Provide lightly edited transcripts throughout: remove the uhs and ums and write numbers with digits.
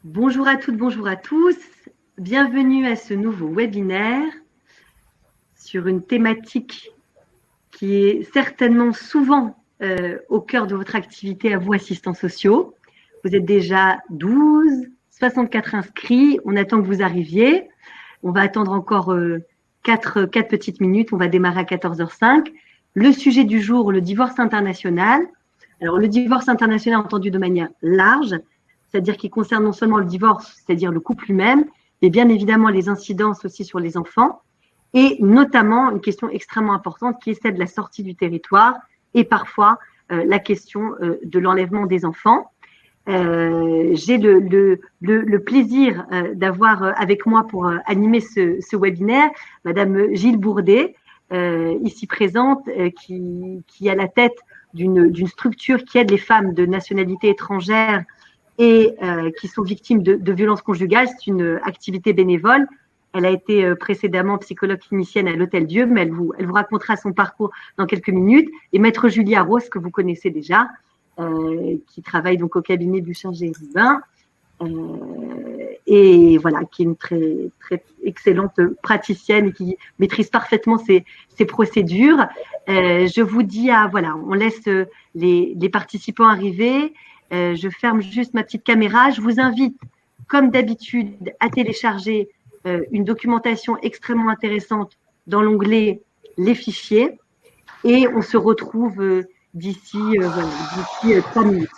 Bonjour à toutes, bonjour à tous. Bienvenue à ce nouveau webinaire sur une thématique qui est certainement souvent au cœur de votre activité à vous, assistants sociaux. Vous êtes déjà 12, 64 inscrits. On attend que vous arriviez. On va attendre encore 4 petites minutes. On va démarrer à 14h05. Le sujet du jour, le divorce international. Alors, le divorce international entendu de manière large, c'est-à-dire qui concerne non seulement le divorce, c'est-à-dire le couple lui-même, mais bien évidemment les incidences aussi sur les enfants, et notamment une question extrêmement importante qui est celle de la sortie du territoire et parfois la question de l'enlèvement des enfants. J'ai le plaisir d'avoir avec moi pour animer ce webinaire Madame Gilles Bourdet, ici présente, qui est à la tête d'une structure qui aide les femmes de nationalité étrangère et qui sont victimes de violences conjugales. C'est une activité bénévole. Elle a été précédemment psychologue clinicienne à l'Hôtel Dieu, mais elle vous racontera son parcours dans quelques minutes. Et Maître Julie Arros, que vous connaissez déjà, qui travaille donc au cabinet Buchinger-Rubin, et voilà, qui est une très, très excellente praticienne et qui maîtrise parfaitement ces procédures. Je vous dis, voilà, on laisse les participants arriver. Je ferme juste ma petite caméra. Je vous invite, comme d'habitude, à télécharger une documentation extrêmement intéressante dans l'onglet « Les fichiers ». Et on se retrouve d'ici 3 minutes.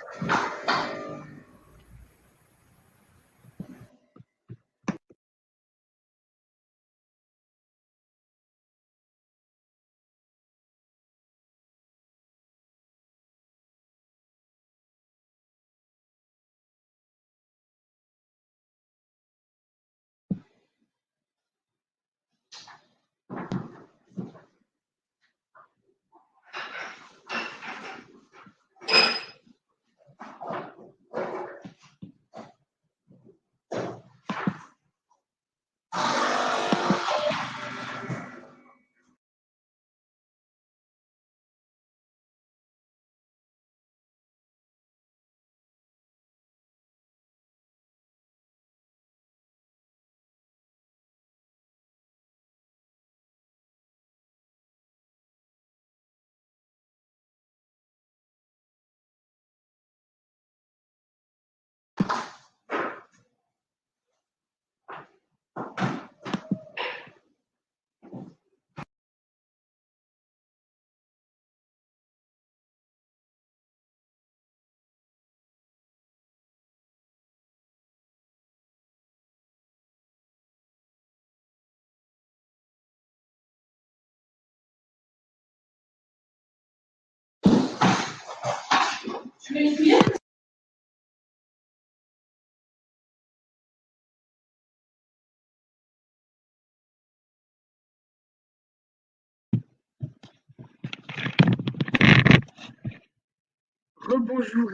Rebonjour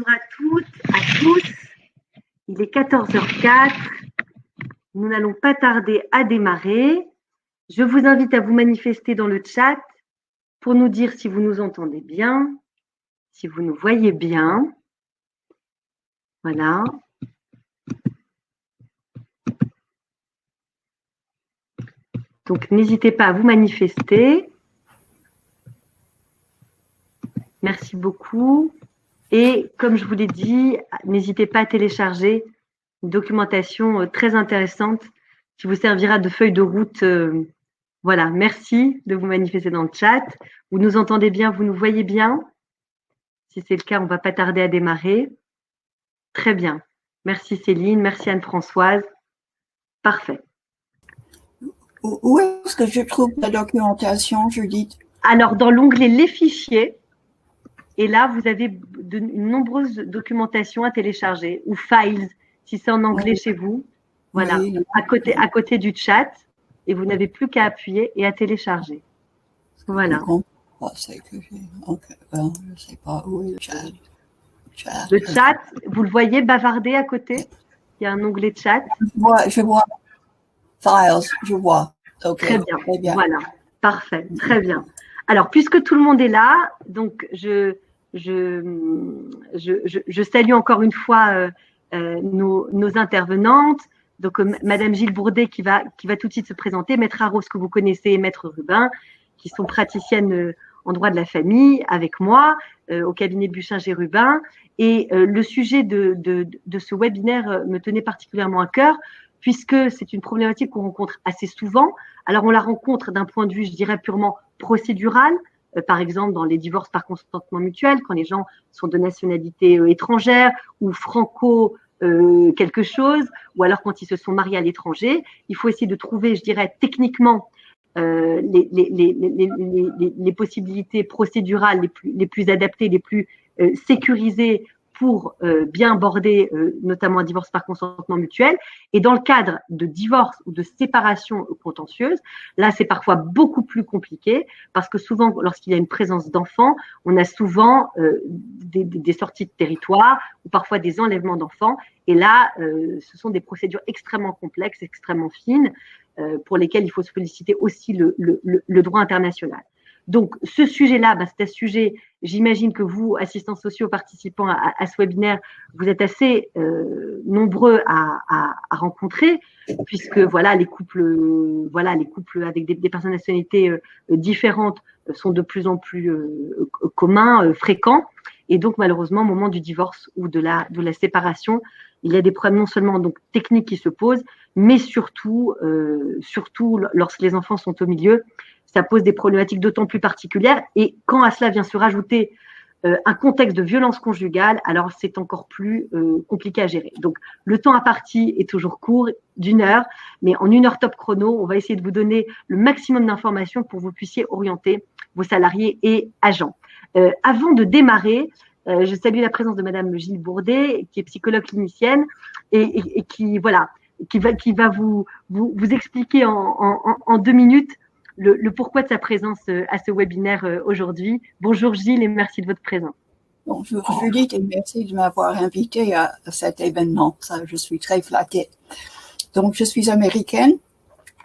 à toutes, à tous. Il est 14h04. Nous n'allons pas tarder à démarrer. Je vous invite à vous manifester dans le chat pour nous dire si vous nous entendez bien, si vous nous voyez bien. Voilà. Donc, n'hésitez pas à vous manifester. Merci beaucoup. Et comme je vous l'ai dit, n'hésitez pas à télécharger une documentation très intéressante qui vous servira de feuille de route. Voilà, merci de vous manifester dans le chat. Vous nous entendez bien, vous nous voyez bien? Si c'est le cas, on ne va pas tarder à démarrer. Très bien. Merci Céline, merci Anne-Françoise. Parfait. Où est-ce que je trouve la documentation, Judith? Alors, dans l'onglet « Les fichiers », et là, vous avez de nombreuses documentations à télécharger, ou « Files », si c'est en anglais chez vous. Voilà, oui. à côté du chat, et vous n'avez plus qu'à appuyer et à télécharger. Voilà. C'est que okay. Well, je ne sais pas où est le chat. Le chat, vous le voyez bavarder à côté? Il y a un onglet chat. Je vois. Files, je vois. Okay. Très bien. Voilà, parfait, très bien. Alors, puisque tout le monde est là, donc je salue encore une fois nos intervenantes. Donc, Madame Gilles Bourdet qui va tout de suite se présenter, Maître Arros que vous connaissez, Maître Rubin, qui sont praticiennes en droit de la famille avec moi au cabinet Buchinger-Rubin. Et le sujet de ce webinaire me tenait particulièrement à cœur puisque c'est une problématique qu'on rencontre assez souvent. Alors, on la rencontre d'un point de vue, je dirais, purement procédural, par exemple dans les divorces par consentement mutuel, quand les gens sont de nationalité étrangère ou franco quelque chose, ou alors quand ils se sont mariés à l'étranger. Il faut essayer de trouver, je dirais, techniquement les possibilités procédurales les plus adaptées, les plus sécurisées pour bien border notamment un divorce par consentement mutuel. Et dans le cadre de divorce ou de séparation contentieuse, là, c'est parfois beaucoup plus compliqué parce que souvent, lorsqu'il y a une présence d'enfants, on a souvent des sorties de territoire ou parfois des enlèvements d'enfants. Et là, ce sont des procédures extrêmement complexes, extrêmement fines, pour lesquelles il faut se féliciter aussi le droit international. Donc, ce sujet-là, c'est un sujet, j'imagine que vous, assistants sociaux, participants à ce webinaire, vous êtes assez nombreux à rencontrer, puisque voilà, les couples avec des personnes de nationalité différentes sont de plus en plus communs, fréquents. Et donc, malheureusement, au moment du divorce ou de la séparation, il y a des problèmes non seulement donc techniques qui se posent, mais surtout lorsque les enfants sont au milieu, ça pose des problématiques d'autant plus particulières. Et quand à cela vient se rajouter un contexte de violence conjugale, alors c'est encore plus compliqué à gérer. Donc, le temps imparti est toujours court, d'1 heure, mais en 1 heure top chrono, on va essayer de vous donner le maximum d'informations pour que vous puissiez orienter vos salariés et agents. Avant de démarrer, je salue la présence de Madame Gilles Bourdet, qui est psychologue clinicienne et qui va vous expliquer en 2 minutes le pourquoi de sa présence à ce webinaire aujourd'hui. Bonjour Gilles et merci de votre présence. Bonjour Judith et merci de m'avoir invité à cet événement. Ça, je suis très flattée. Donc, je suis américaine.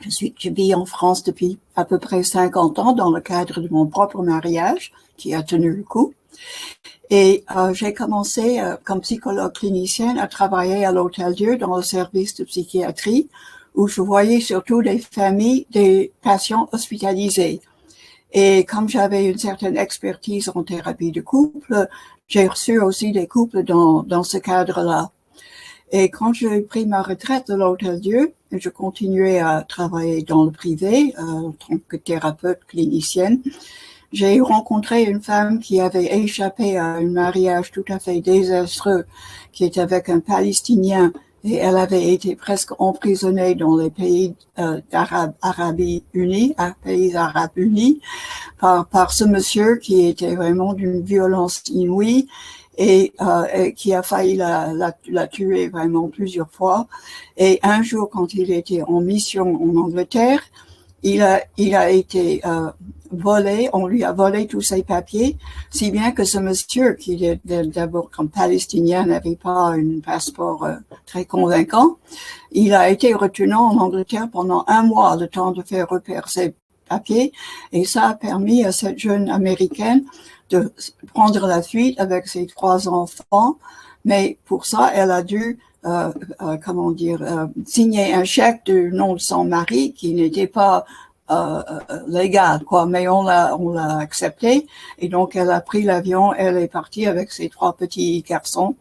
Je vis en France depuis à peu près 50 ans dans le cadre de mon propre mariage qui a tenu le coup. Et j'ai commencé comme psychologue clinicienne à travailler à l'Hôtel-Dieu dans le service de psychiatrie où je voyais surtout des familles, des patients hospitalisés. Et comme j'avais une certaine expertise en thérapie de couple, j'ai reçu aussi des couples dans ce cadre-là. Et quand j'ai pris ma retraite de l'Hôtel-Dieu, je continuais à travailler dans le privé en tant que thérapeute clinicienne. J'ai rencontré une femme qui avait échappé à un mariage tout à fait désastreux, qui était avec un Palestinien, et elle avait été presque emprisonnée dans les pays arabes unis par ce monsieur qui était vraiment d'une violence inouïe et qui a failli la tuer vraiment plusieurs fois. Et un jour, quand il était en mission en Angleterre, il a été volé, on lui a volé tous ses papiers, si bien que ce monsieur, qui d'abord comme palestinien n'avait pas un passeport très convaincant, il a été retenu en Angleterre pendant 1 mois, le temps de faire repérer ses papiers, et ça a permis à cette jeune américaine de prendre la fuite avec ses 3 enfants, mais pour ça, elle a dû signer un chèque du nom de son mari qui n'était pas légal, quoi, mais on l'a accepté, et donc elle a pris l'avion, elle est partie avec ses 3 petits garçons,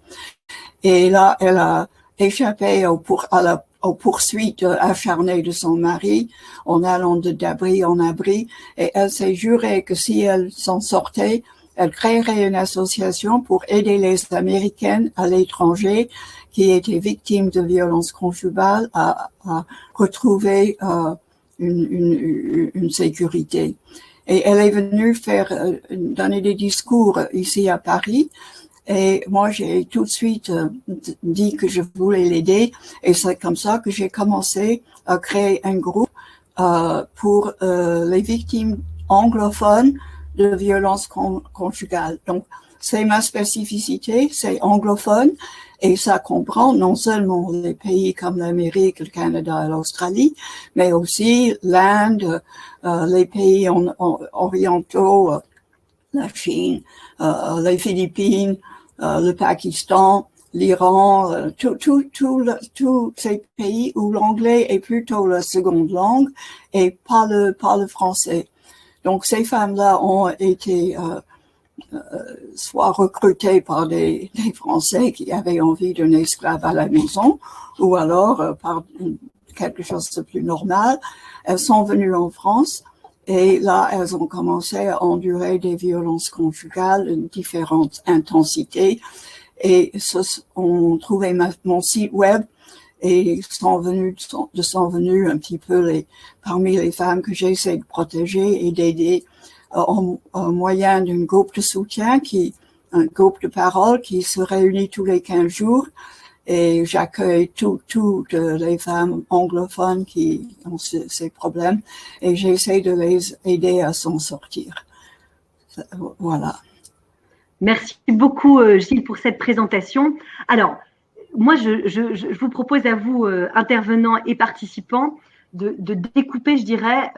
et là, elle a échappé aux poursuites acharnées de son mari en allant d'abri en abri, et elle s'est jurée que si elle s'en sortait, elle créerait une association pour aider les Américaines à l'étranger qui étaient victimes de violences conjugales à retrouver une sécurité. Et elle est venue donner des discours ici à Paris. Et moi, j'ai tout de suite dit que je voulais l'aider. Et c'est comme ça que j'ai commencé à créer un groupe pour les victimes anglophones de violences conjugales. Donc, c'est ma spécificité, c'est anglophone. Et ça comprend non seulement les pays comme l'Amérique, le Canada et l'Australie, mais aussi l'Inde, les pays orientaux, la Chine, les Philippines, le Pakistan, l'Iran, tous ces pays où l'anglais est plutôt la seconde langue et pas le français. Donc ces femmes-là ont été soit recrutées par des Français qui avaient envie d'un esclave à la maison, ou alors par quelque chose de plus normal. Elles sont venues en France et là, elles ont commencé à endurer des violences conjugales de différentes intensités et ont trouvé mon site web et sont venus un petit peu parmi les femmes que j'essaie de protéger et d'aider au moyen d'un groupe de soutien, un groupe de parole qui se réunit tous les 15 jours. Et j'accueille toutes les femmes anglophones qui ont ces problèmes et j'essaie de les aider à s'en sortir. Voilà. Merci beaucoup, Gilles, pour cette présentation. Alors, moi, je vous propose à vous, intervenants et participants, de découper, je dirais,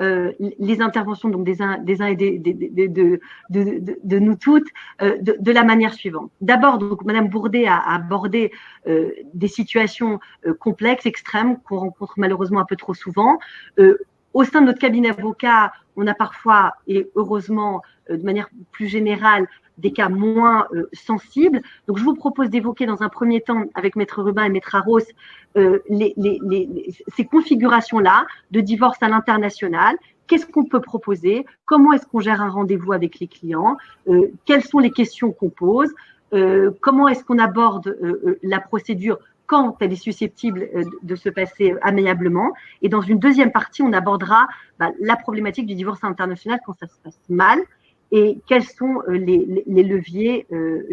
les interventions donc des uns et de nous toutes de la manière suivante. D'abord, donc Madame Bourdet a abordé des situations complexes, extrêmes, qu'on rencontre malheureusement un peu trop souvent. Au sein de notre cabinet avocat, on a parfois, et heureusement de manière plus générale, des cas moins sensibles. Donc, je vous propose d'évoquer dans un premier temps, avec Maître Rubin et Maître Arros, ces configurations-là de divorce à l'international. Qu'est-ce qu'on peut proposer? Comment est-ce qu'on gère un rendez-vous avec les clients? Quelles sont les questions qu'on pose? Comment est-ce qu'on aborde la procédure quand elle est susceptible de se passer amiablement? Et dans une deuxième partie, on abordera la problématique du divorce international quand ça se passe mal, et quels sont les leviers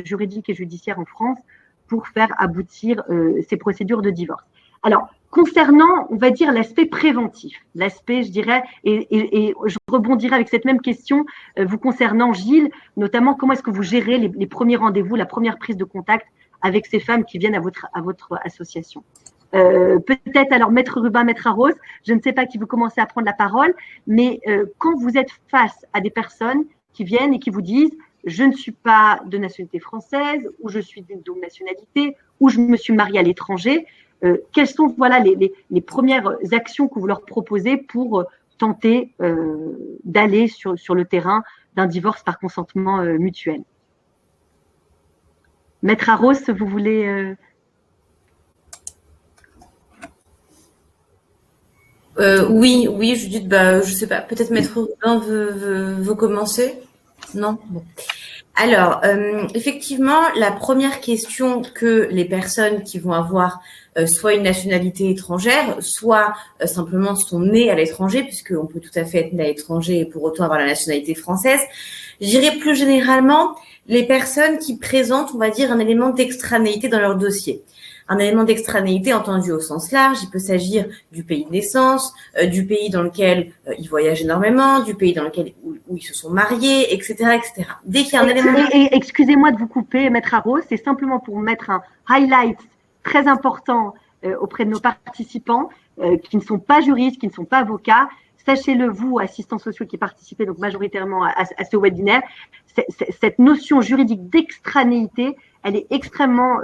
juridiques et judiciaires en France pour faire aboutir ces procédures de divorce. Alors, concernant, on va dire, l'aspect préventif, l'aspect, je dirais, et je rebondirai avec cette même question vous concernant, Gilles, notamment comment est-ce que vous gérez les premiers rendez-vous, la première prise de contact avec ces femmes qui viennent à votre association. Peut-être alors Maître Rubin, Maître Arros, je ne sais pas qui veut commencer à prendre la parole, mais quand vous êtes face à des personnes qui viennent et qui vous disent « je ne suis pas de nationalité française » ou « je suis d'une double nationalité » ou « je me suis mariée à l'étranger », quelles sont voilà, les premières actions que vous leur proposez pour tenter d'aller sur le terrain d'un divorce par consentement mutuel? Maître Arros, vous voulez… Oui, Judith, je sais pas, peut-être Maître Rubin veut commencer? Non? Bon. Alors, effectivement, la première question que les personnes qui vont avoir soit une nationalité étrangère, soit simplement sont nées à l'étranger, puisqu'on peut tout à fait être né à l'étranger et pour autant avoir la nationalité française, je dirais plus généralement les personnes qui présentent, on va dire, un élément d'extranéité dans leur dossier. Un élément d'extranéité entendu au sens large, il peut s'agir du pays de naissance, du pays dans lequel ils voyagent énormément, du pays dans lequel où ils se sont mariés, etc., etc. Dès qu'il y a un élément… Excusez-moi de vous couper, Maître Arros, c'est simplement pour mettre un highlight très important auprès de nos participants qui ne sont pas juristes, qui ne sont pas avocats. Sachez-le, vous, assistants sociaux qui participez donc majoritairement à ce webinaire, cette notion juridique d'extranéité, elle est extrêmement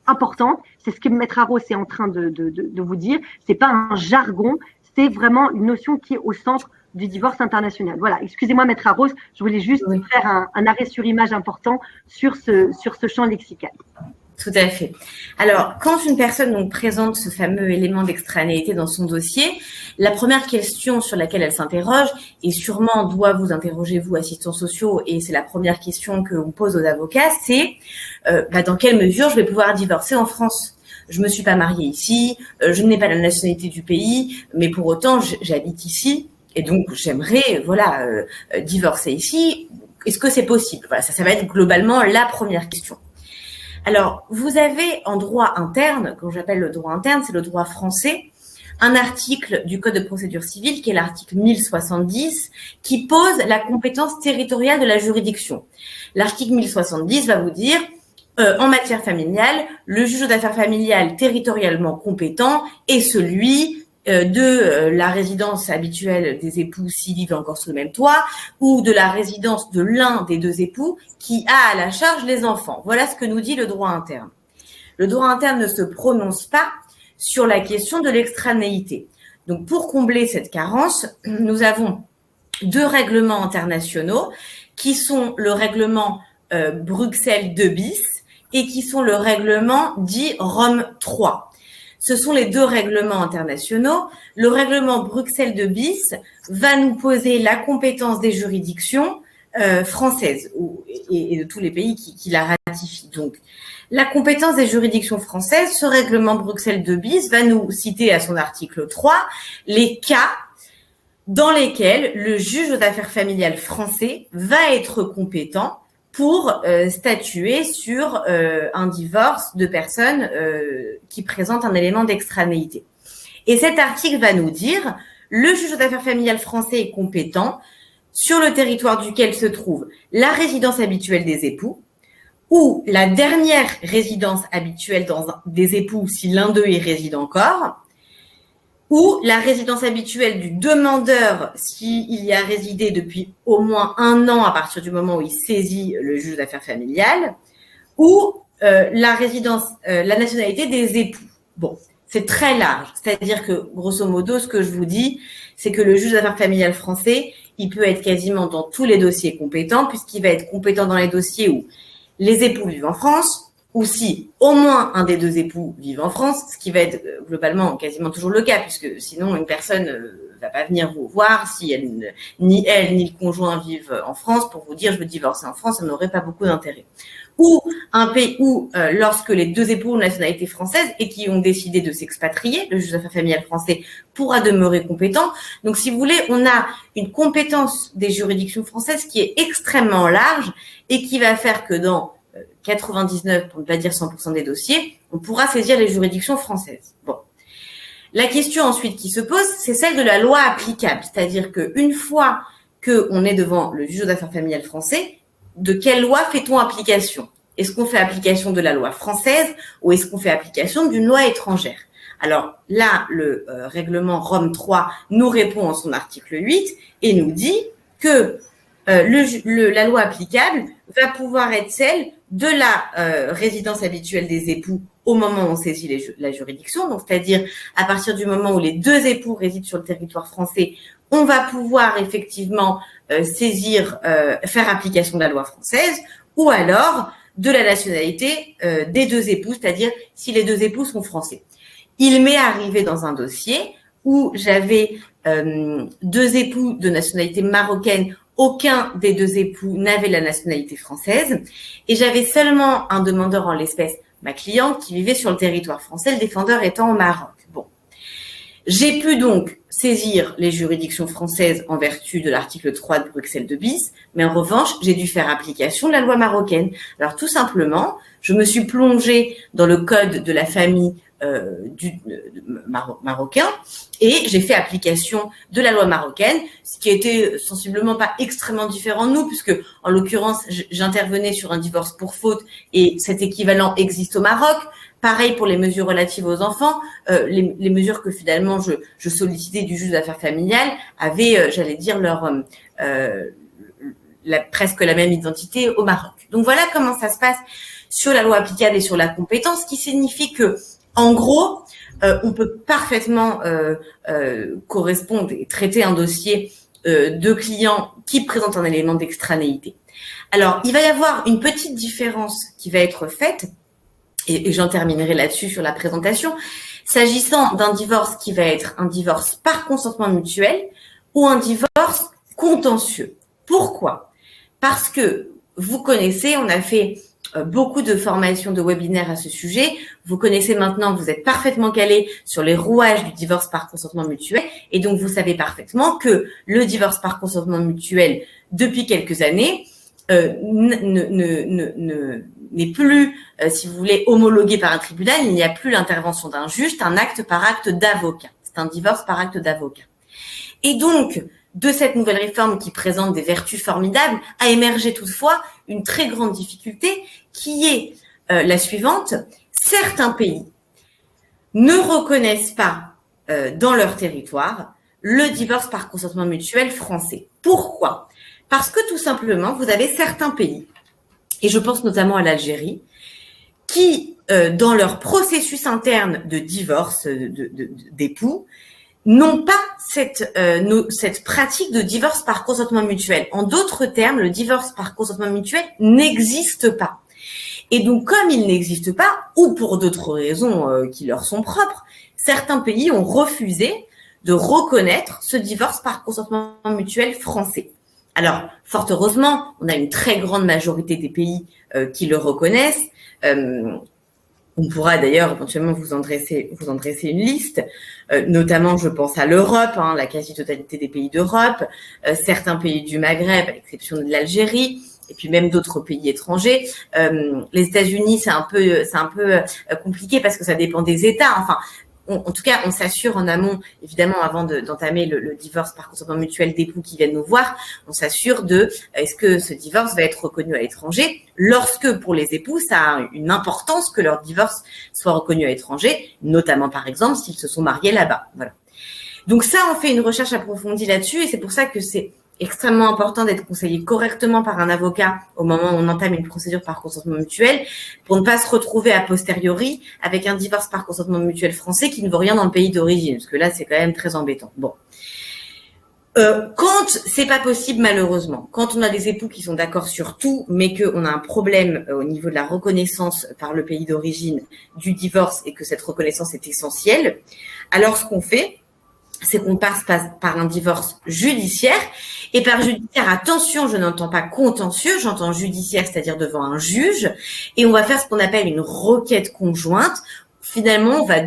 importante. C'est ce que Maître Arros est en train de vous dire. C'est pas un jargon, c'est vraiment une notion qui est au centre du divorce international. Voilà, excusez-moi Maître Arros, je voulais juste faire un arrêt sur image important sur ce champ lexical. Tout à fait. Alors, quand une personne donc présente ce fameux élément d'extranéité dans son dossier, la première question sur laquelle elle s'interroge, et sûrement doit vous interroger vous, assistants sociaux, et c'est la première question qu'on pose aux avocats, c'est dans quelle mesure je vais pouvoir divorcer en France ? Je me suis pas mariée ici, je n'ai pas la nationalité du pays, mais pour autant, j'habite ici, et donc j'aimerais divorcer ici. Est-ce que c'est possible ? Voilà, ça va être globalement la première question. Alors, vous avez en droit interne, quand j'appelle le droit interne, c'est le droit français, un article du Code de procédure civile, qui est l'article 1070, qui pose la compétence territoriale de la juridiction. L'article 1070 va vous dire, en matière familiale, le juge d'affaires familiales territorialement compétent est celui de la résidence habituelle des époux s'ils vivent encore sous le même toit, ou de la résidence de l'un des deux époux qui a à la charge les enfants. Voilà ce que nous dit le droit interne. le droit interne ne se prononce pas sur la question de l'extranéité. Donc, pour combler cette carence, nous avons 2 règlements internationaux qui sont le règlement Bruxelles 2 bis et qui sont le règlement dit Rome 3. Ce sont les 2 règlements internationaux. Le règlement Bruxelles 2 bis va nous poser la compétence des juridictions françaises et de tous les pays qui la ratifient. Donc, la compétence des juridictions françaises, ce règlement Bruxelles 2 bis va nous citer à son article 3 les cas dans lesquels le juge aux affaires familiales français va être compétent pour statuer sur un divorce de personnes qui présentent un élément d'extranéité. Et cet article va nous dire le juge aux affaires familiales français est compétent sur le territoire duquel se trouve la résidence habituelle des époux ou la dernière résidence habituelle des époux si l'un d'eux y réside encore, ou la résidence habituelle du demandeur s'il y a résidé depuis au moins 1 an à partir du moment où il saisit le juge d'affaires familiales, ou la nationalité des époux. Bon, c'est très large. C'est-à-dire que, grosso modo, ce que je vous dis, c'est que le juge d'affaires familiales français, il peut être quasiment dans tous les dossiers compétents, puisqu'il va être compétent dans les dossiers où les époux vivent en France, ou si au moins un des 2 époux vivent en France, ce qui va être globalement quasiment toujours le cas, puisque sinon une personne va pas venir vous voir si ni elle ni le conjoint vivent en France pour vous dire je veux divorcer en France, ça n'aurait pas beaucoup d'intérêt. Ou un pays où lorsque les 2 époux ont la nationalité française et qui ont décidé de s'expatrier, le juge d'affaires familiales français pourra demeurer compétent. Donc si vous voulez, on a une compétence des juridictions françaises qui est extrêmement large et qui va faire que dans 99, pour ne pas dire 100% des dossiers, on pourra saisir les juridictions françaises. Bon. La question ensuite qui se pose, c'est celle de la loi applicable. C'est-à-dire qu'une fois qu'on est devant le juge d'affaires familiales français, de quelle loi fait-on application? Est-ce qu'on fait application de la loi française ou est-ce qu'on fait application d'une loi étrangère? Alors là, le règlement Rome 3 nous répond en son article 8 et nous dit que la loi applicable va pouvoir être celle de la résidence habituelle des époux au moment où on saisit la juridiction. Donc, c'est-à-dire à partir du moment où les 2 époux résident sur le territoire français, on va pouvoir effectivement faire application de la loi française, ou alors de la nationalité des 2 époux, c'est-à-dire si les 2 époux sont français. Il m'est arrivé dans un dossier où j'avais 2 époux de nationalité marocaine. Aucun des 2 époux n'avait la nationalité française et j'avais seulement un demandeur, en l'espèce ma cliente, qui vivait sur le territoire français, le défendeur étant au Maroc. Bon. J'ai pu donc saisir les juridictions françaises en vertu de l'article 3 de Bruxelles 2 bis, mais en revanche, j'ai dû faire application de la loi marocaine. Alors tout simplement, je me suis plongée dans le code de la famille marocain et j'ai fait application de la loi marocaine, ce qui était sensiblement pas extrêmement différent de nous, puisque en l'occurrence j'intervenais sur un divorce pour faute et cet équivalent existe au Maroc. Pareil pour les mesures relatives aux enfants, les mesures que finalement je sollicitais du juge d'affaires familiales avaient, j'allais dire, presque la même identité au Maroc. Donc voilà comment ça se passe sur la loi applicable et sur la compétence, ce qui signifie que en gros, on peut parfaitement correspondre et traiter un dossier de clients qui présentent un élément d'extranéité. Alors, il va y avoir une petite différence qui va être faite, et j'en terminerai là-dessus sur la présentation, s'agissant d'un divorce qui va être un divorce par consentement mutuel ou un divorce contentieux. Pourquoi? Parce que vous connaissez, on a fait beaucoup de formations, de webinaires à ce sujet. Vous connaissez maintenant, vous êtes parfaitement calé sur les rouages du divorce par consentement mutuel. Et donc, vous savez parfaitement que le divorce par consentement mutuel, depuis quelques années, n'est plus, si vous voulez, homologué par un tribunal. Il n'y a plus l'intervention d'un juge, c'est un acte par acte d'avocat. C'est un divorce par acte d'avocat. Et donc, de cette nouvelle réforme qui présente des vertus formidables, a émergé toutefois une très grande difficulté qui est la suivante. Certains pays ne reconnaissent pas dans leur territoire le divorce par consentement mutuel français. Pourquoi? Parce que tout simplement, vous avez certains pays, et je pense notamment à l'Algérie, qui dans leur processus interne de divorce d'époux, n'ont pas cette pratique de divorce par consentement mutuel. En d'autres termes, le divorce par consentement mutuel n'existe pas. Et donc, comme il n'existe pas, ou pour d'autres raisons qui leur sont propres, certains pays ont refusé de reconnaître ce divorce par consentement mutuel français. Alors, fort heureusement, on a une très grande majorité des pays qui le reconnaissent. On pourra d'ailleurs éventuellement vous en dresser une liste, notamment je pense à l'Europe, la quasi-totalité des pays d'Europe, certains pays du Maghreb, à l'exception de l'Algérie, et puis même d'autres pays étrangers. Les États-Unis, c'est un peu compliqué parce que ça dépend des États. Enfin, en tout cas, on s'assure en amont, évidemment, avant d'entamer le divorce par consentement mutuel d'époux qui viennent nous voir, on s'assure est-ce que ce divorce va être reconnu à l'étranger lorsque, pour les époux, ça a une importance que leur divorce soit reconnu à l'étranger, notamment, par exemple, s'ils se sont mariés là-bas. Voilà. Donc ça, on fait une recherche approfondie là-dessus et c'est pour ça que c'est extrêmement important d'être conseillé correctement par un avocat au moment où on entame une procédure par consentement mutuel pour ne pas se retrouver a posteriori avec un divorce par consentement mutuel français qui ne vaut rien dans le pays d'origine, parce que là, c'est quand même très embêtant. Bon. Quand c'est pas possible, malheureusement, quand on a des époux qui sont d'accord sur tout, mais qu'on a un problème au niveau de la reconnaissance par le pays d'origine du divorce et que cette reconnaissance est essentielle, alors ce qu'on fait, c'est qu'on passe par un divorce judiciaire. Et par judiciaire, attention, je n'entends pas contentieux, j'entends judiciaire, c'est-à-dire devant un juge. Et on va faire ce qu'on appelle une requête conjointe. Finalement, on va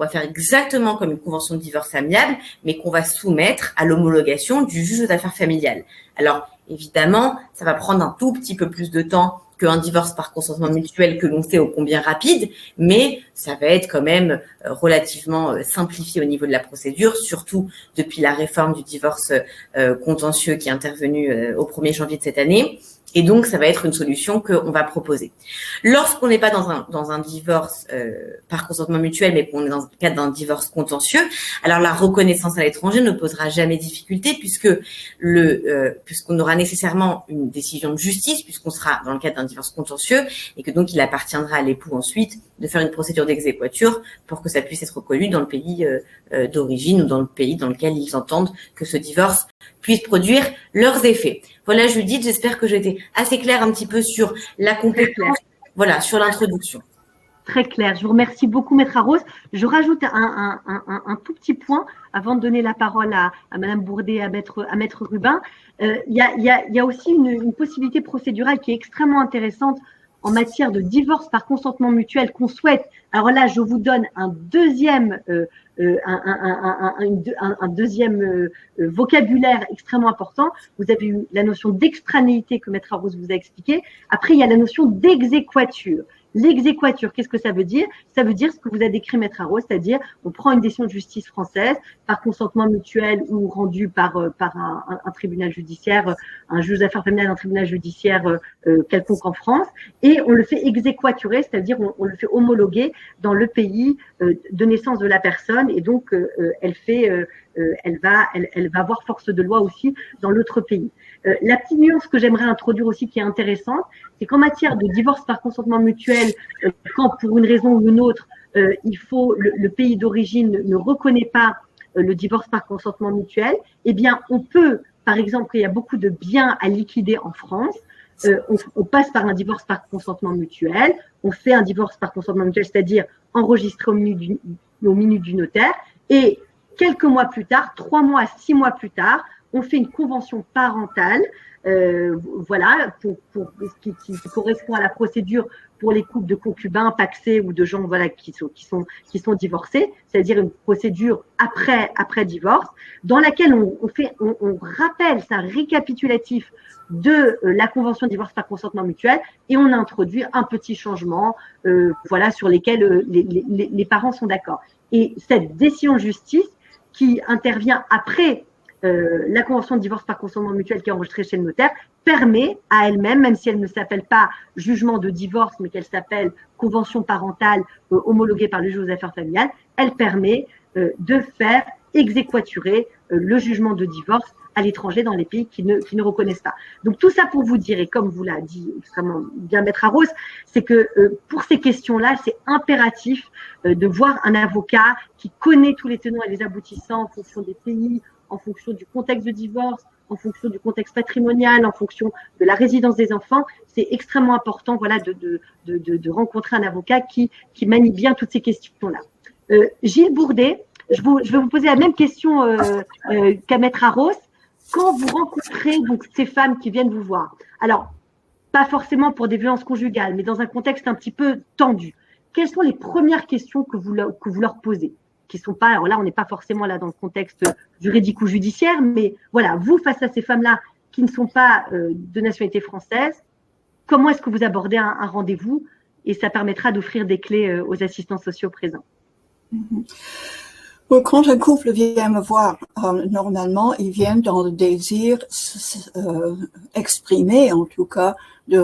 faire exactement comme une convention de divorce amiable, mais qu'on va soumettre à l'homologation du juge aux affaires familiales. Alors, évidemment, ça va prendre un tout petit peu plus de temps qu'un divorce par consentement mutuel que l'on sait ô combien rapide, mais ça va être quand même relativement simplifié au niveau de la procédure, surtout depuis la réforme du divorce contentieux qui est intervenue au 1er janvier de cette année. Et donc, ça va être une solution qu'on va proposer. Lorsqu'on n'est pas dans un divorce par consentement mutuel, mais qu'on est dans le cadre d'un divorce contentieux, alors la reconnaissance à l'étranger ne posera jamais difficulté puisqu'on aura nécessairement une décision de justice, puisqu'on sera dans le cadre d'un divorce contentieux et que donc il appartiendra à l'époux ensuite de faire une procédure d'exéquatur pour que ça puisse être reconnu dans le pays d'origine ou dans le pays dans lequel ils entendent que ce divorce puisse produire leurs effets. Voilà, Judith, j'espère que j'ai été assez claire un petit peu sur la compétence, voilà, sur l'introduction. Très clair. Je vous remercie beaucoup, Maître Arros. Je rajoute un tout petit point avant de donner la parole à Madame Bourdet et à Maître Rubin. Il y a aussi une possibilité procédurale qui est extrêmement intéressante en matière de divorce par consentement mutuel qu'on souhaite. Alors là, je vous donne un deuxième vocabulaire extrêmement important. Vous avez eu la notion d'extranéité que Maître Arros vous a expliqué. Après, il y a la notion d'exéquature. L'exéquature, qu'est-ce que ça veut dire? Ça veut dire ce que vous a décrit Maître Arros, c'est-à-dire on prend une décision de justice française par consentement mutuel ou rendue par un tribunal judiciaire, un juge d'affaires familiales, un tribunal judiciaire quelconque en France, et on le fait exéquaturer, c'est-à-dire on le fait homologuer dans le pays de naissance de la personne, et donc elle va avoir force de loi aussi dans l'autre pays. La petite nuance que j'aimerais introduire aussi qui est intéressante, c'est qu'en matière de divorce par consentement mutuel, quand pour une raison ou une autre, le pays d'origine ne reconnaît pas le divorce par consentement mutuel, eh bien on peut, par exemple, il y a beaucoup de biens à liquider en France, on passe par un divorce par consentement mutuel, on fait un divorce par consentement mutuel, c'est-à-dire enregistré au minute du notaire, et quelques mois plus tard, 3 mois à 6 mois plus tard, on fait une convention parentale, voilà, qui correspond à la procédure pour les couples de concubins, pacsés ou de gens voilà qui sont divorcés, c'est-à-dire une procédure après divorce, dans laquelle on rappelle, c'est un récapitulatif de la convention de divorce par consentement mutuel et on introduit un petit changement, voilà, sur lesquels les parents sont d'accord. Et cette décision de justice qui intervient après la convention de divorce par consentement mutuel qui est enregistrée chez le notaire permet à elle-même, même si elle ne s'appelle pas jugement de divorce, mais qu'elle s'appelle convention parentale homologuée par le juge aux affaires familiales, elle permet de faire exéquaturer le jugement de divorce à l'étranger, dans les pays qui ne reconnaissent pas. Donc tout ça pour vous dire, et comme vous l'a dit extrêmement bien Maître Arros, c'est que pour ces questions-là, c'est impératif de voir un avocat qui connaît tous les tenants et les aboutissants en fonction des pays, en fonction du contexte de divorce, en fonction du contexte patrimonial, en fonction de la résidence des enfants. C'est extrêmement important, voilà, de rencontrer un avocat qui manie bien toutes ces questions-là. Gilles Bourdet, je vais vous poser la même question qu'à Maître Arros. Quand vous rencontrez donc ces femmes qui viennent vous voir, alors pas forcément pour des violences conjugales, mais dans un contexte un petit peu tendu, quelles sont les premières questions que vous leur posez? Qui sont pas, alors là, on n'est pas forcément là dans le contexte juridique ou judiciaire, mais voilà, vous, face à ces femmes-là qui ne sont pas de nationalité française, comment est-ce que vous abordez un rendez-vous? Et ça permettra d'offrir des clés aux assistants sociaux présents. Quand un couple vient me voir, normalement, ils viennent dans le désir exprimé, en tout cas, de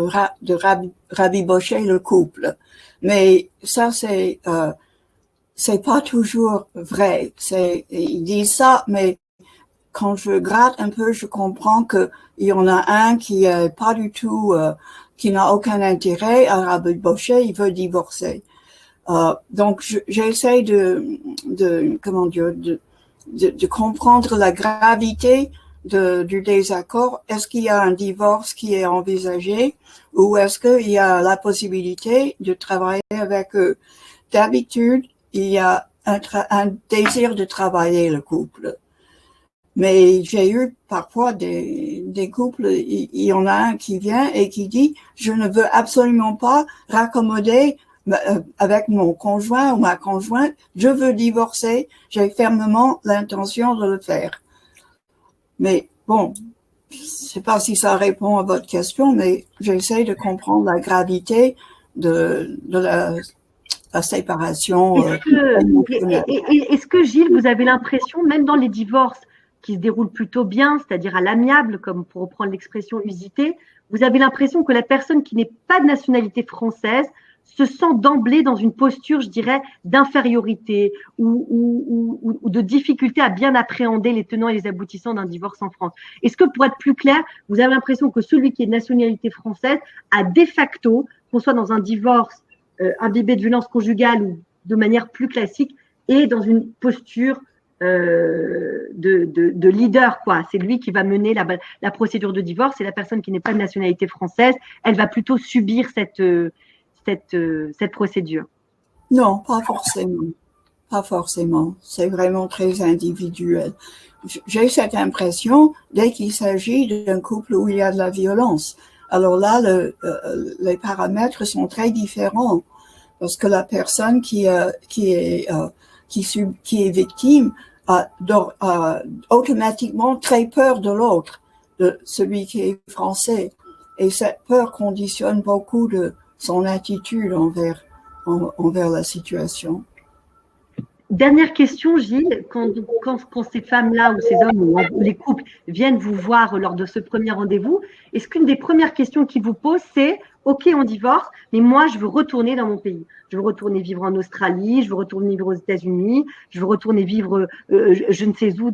rabibocher le couple. Mais ça, c'est pas toujours vrai. Ils disent ça, mais quand je gratte un peu, je comprends que il y en a un qui est pas du tout, qui n'a aucun intérêt à rabibocher, il veut divorcer. Donc, j'essaie de comprendre la gravité du désaccord. Est-ce qu'il y a un divorce qui est envisagé ou est-ce qu'il y a la possibilité de travailler avec eux? D'habitude, il y a un désir de travailler le couple. Mais j'ai eu parfois des couples, il y en a un qui vient et qui dit « Je ne veux absolument pas raccommoder avec mon conjoint ou ma conjointe, je veux divorcer, j'ai fermement l'intention de le faire. » Mais bon, je sais pas si ça répond à votre question, mais j'essaie de comprendre la gravité de la séparation. Est-ce que, Gilles, vous avez l'impression, même dans les divorces qui se déroulent plutôt bien, c'est-à-dire à l'amiable, comme pour reprendre l'expression usitée, vous avez l'impression que la personne qui n'est pas de nationalité française se sent d'emblée dans une posture, je dirais, d'infériorité ou de difficulté à bien appréhender les tenants et les aboutissants d'un divorce en France. Est-ce que, pour être plus clair, vous avez l'impression que celui qui est de nationalité française a de facto, qu'on soit dans un divorce imbibé de violence conjugale ou de manière plus classique, est dans une posture de leader, quoi. C'est lui qui va mener la procédure de divorce, et la personne qui n'est pas de nationalité française, elle va plutôt subir cette procédure. Non, pas forcément. Pas forcément. C'est vraiment très individuel. J'ai cette impression dès qu'il s'agit d'un couple où il y a de la violence. Alors là, les paramètres sont très différents parce que la personne qui est victime a automatiquement très peur de l'autre, de celui qui est français. Et cette peur conditionne beaucoup de son attitude envers la situation. Dernière question, Gilles, quand ces femmes-là ou ces hommes ou les couples viennent vous voir lors de ce premier rendez-vous, est-ce qu'une des premières questions qu'ils vous posent, c'est « Ok, on divorce, mais moi, je veux retourner dans mon pays. Je veux retourner vivre en Australie, je veux retourner vivre aux États-Unis, je veux retourner vivre je ne sais où,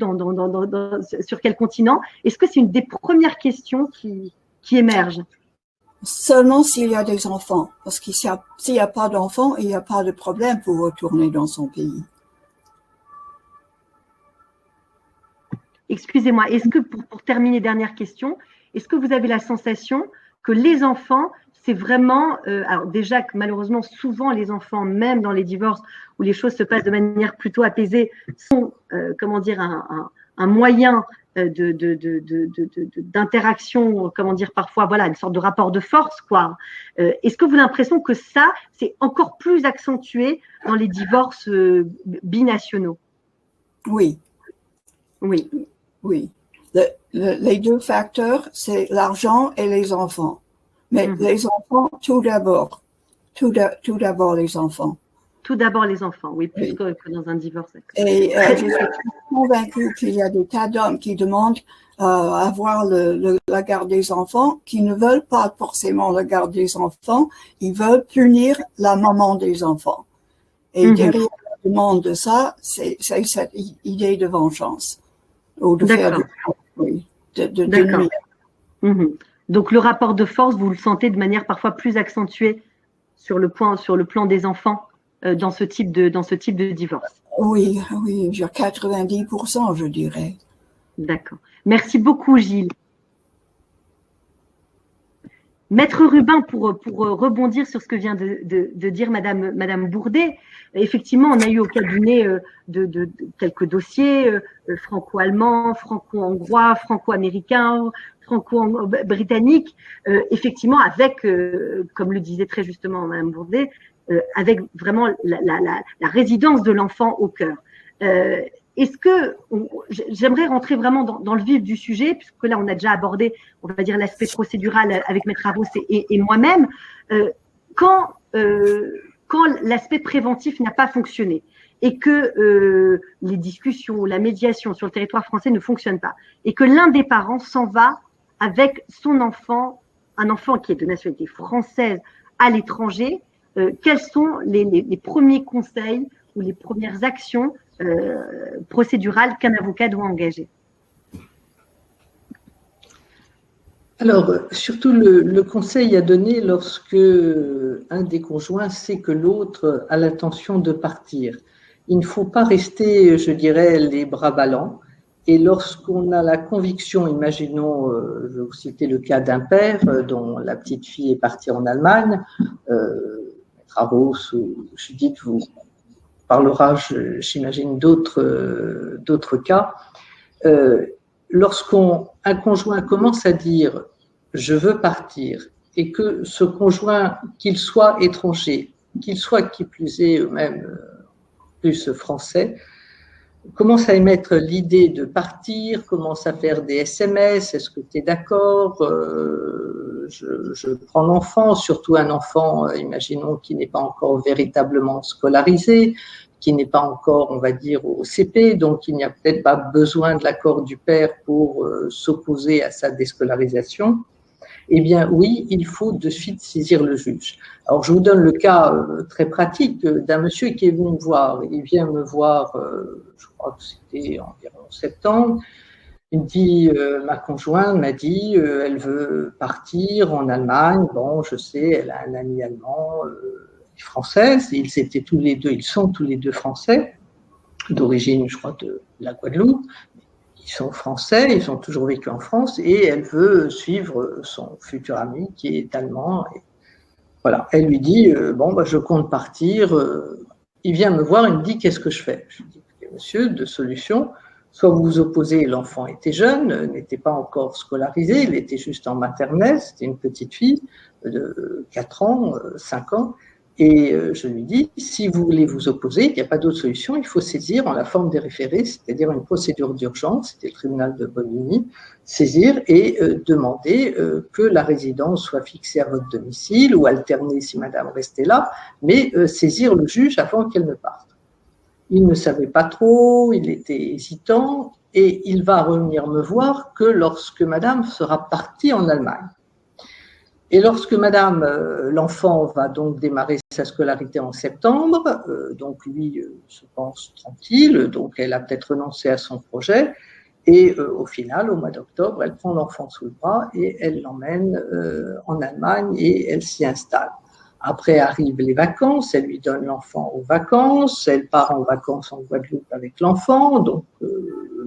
sur quel continent ?» Est-ce que c'est une des premières questions qui émergent? Seulement s'il y a des enfants, parce qu'il n'y a pas d'enfants, il n'y a pas de problème pour retourner dans son pays. Excusez-moi, est-ce que, pour terminer, dernière question, est-ce que vous avez la sensation que les enfants, c'est vraiment, alors déjà que malheureusement, souvent les enfants, même dans les divorces où les choses se passent de manière plutôt apaisée, sont, un moyen d'interaction, parfois, voilà, une sorte de rapport de force, quoi. Est-ce que vous avez l'impression que ça, c'est encore plus accentué dans les divorces binationaux? Oui. Oui. Oui. Les deux facteurs, c'est l'argent et les enfants. Mais les enfants, tout d'abord. Tout d'abord les enfants. Tout d'abord les enfants, oui, plus que dans un divorce. Et je suis convaincue qu'il y a des tas d'hommes qui demandent avoir la garde des enfants, qui ne veulent pas forcément la garde des enfants, ils veulent punir la maman des enfants. Et derrière la demande de ça, c'est cette idée de vengeance. Ou de faire oui. de D'accord. nuire. Donc le rapport de force, vous le sentez de manière parfois plus accentuée sur le plan des enfants dans ce type de divorce. Oui, oui, j'ai 90%, je dirais. D'accord. Merci beaucoup, Gilles. Maître Rubin, pour rebondir sur ce que vient de dire Madame Bourdet, effectivement, on a eu au cabinet de quelques dossiers franco-allemands, franco-hongrois, franco-américains, franco-britanniques, effectivement avec, comme le disait très justement Madame Bourdet, avec vraiment la résidence de l'enfant au cœur. Est-ce que j'aimerais rentrer vraiment dans le vif du sujet, puisque là on a déjà abordé, on va dire, l'aspect procédural avec Maître Arros et moi-même, quand l'aspect préventif n'a pas fonctionné et que les discussions ou la médiation sur le territoire français ne fonctionnent pas et que l'un des parents s'en va avec son enfant, un enfant qui est de nationalité française à l'étranger, quels sont les premiers conseils ou les premières actions procédurales qu'un avocat doit engager? Alors, surtout le conseil à donner lorsque un des conjoints sait que l'autre a l'intention de partir. Il ne faut pas rester, je dirais, les bras ballants. Et lorsqu'on a la conviction, imaginons, je vais vous citer le cas d'un père dont la petite fille est partie en Allemagne, Arros ou Judith vous parlera, j'imagine, d'autres cas. Lorsqu'un conjoint commence à dire « je veux partir » et que ce conjoint, qu'il soit étranger, qu'il soit qui plus est même plus français, commence à émettre l'idée de partir, commence à faire des SMS, est-ce que tu es d'accord, je prends l'enfant, surtout un enfant, imaginons, qui n'est pas encore véritablement scolarisé, qui n'est pas encore, on va dire, au CP, donc il n'y a peut-être pas besoin de l'accord du père pour s'opposer à sa déscolarisation. Eh bien oui, il faut de suite saisir le juge. Alors je vous donne le cas très pratique d'un monsieur qui est venu me voir. Il vient me voir, je crois que c'était environ septembre. Il me dit, ma conjointe m'a dit, elle veut partir en Allemagne. Bon, je sais, elle a un ami allemand, française. Ils sont tous les deux français, d'origine, je crois, de la Guadeloupe. Ils sont français, ils ont toujours vécu en France et elle veut suivre son futur ami qui est allemand. Et voilà, elle lui dit bon, bah, je compte partir. Il vient me voir, il me dit qu'est-ce que je fais? Je lui dis monsieur, deux solutions. Soit vous vous opposez, l'enfant était jeune, n'était pas encore scolarisé, il était juste en maternelle, c'était une petite fille de 4 ans, 5 ans. Et je lui dis, si vous voulez vous opposer, il n'y a pas d'autre solution, il faut saisir en la forme des référés, c'est-à-dire une procédure d'urgence, c'était le tribunal de Bonigny, saisir et demander que la résidence soit fixée à votre domicile ou alternée si madame restait là, mais saisir le juge avant qu'elle ne parte. Il ne savait pas trop, il était hésitant et il va revenir me voir que lorsque madame sera partie en Allemagne. Et lorsque madame, l'enfant va donc démarrer sa scolarité en septembre, donc lui se pense tranquille, donc elle a peut-être renoncé à son projet, et au final, au mois d'octobre, elle prend l'enfant sous le bras et elle l'emmène en Allemagne et elle s'y installe. Après arrivent les vacances, elle lui donne l'enfant aux vacances, elle part en vacances en Guadeloupe avec l'enfant, donc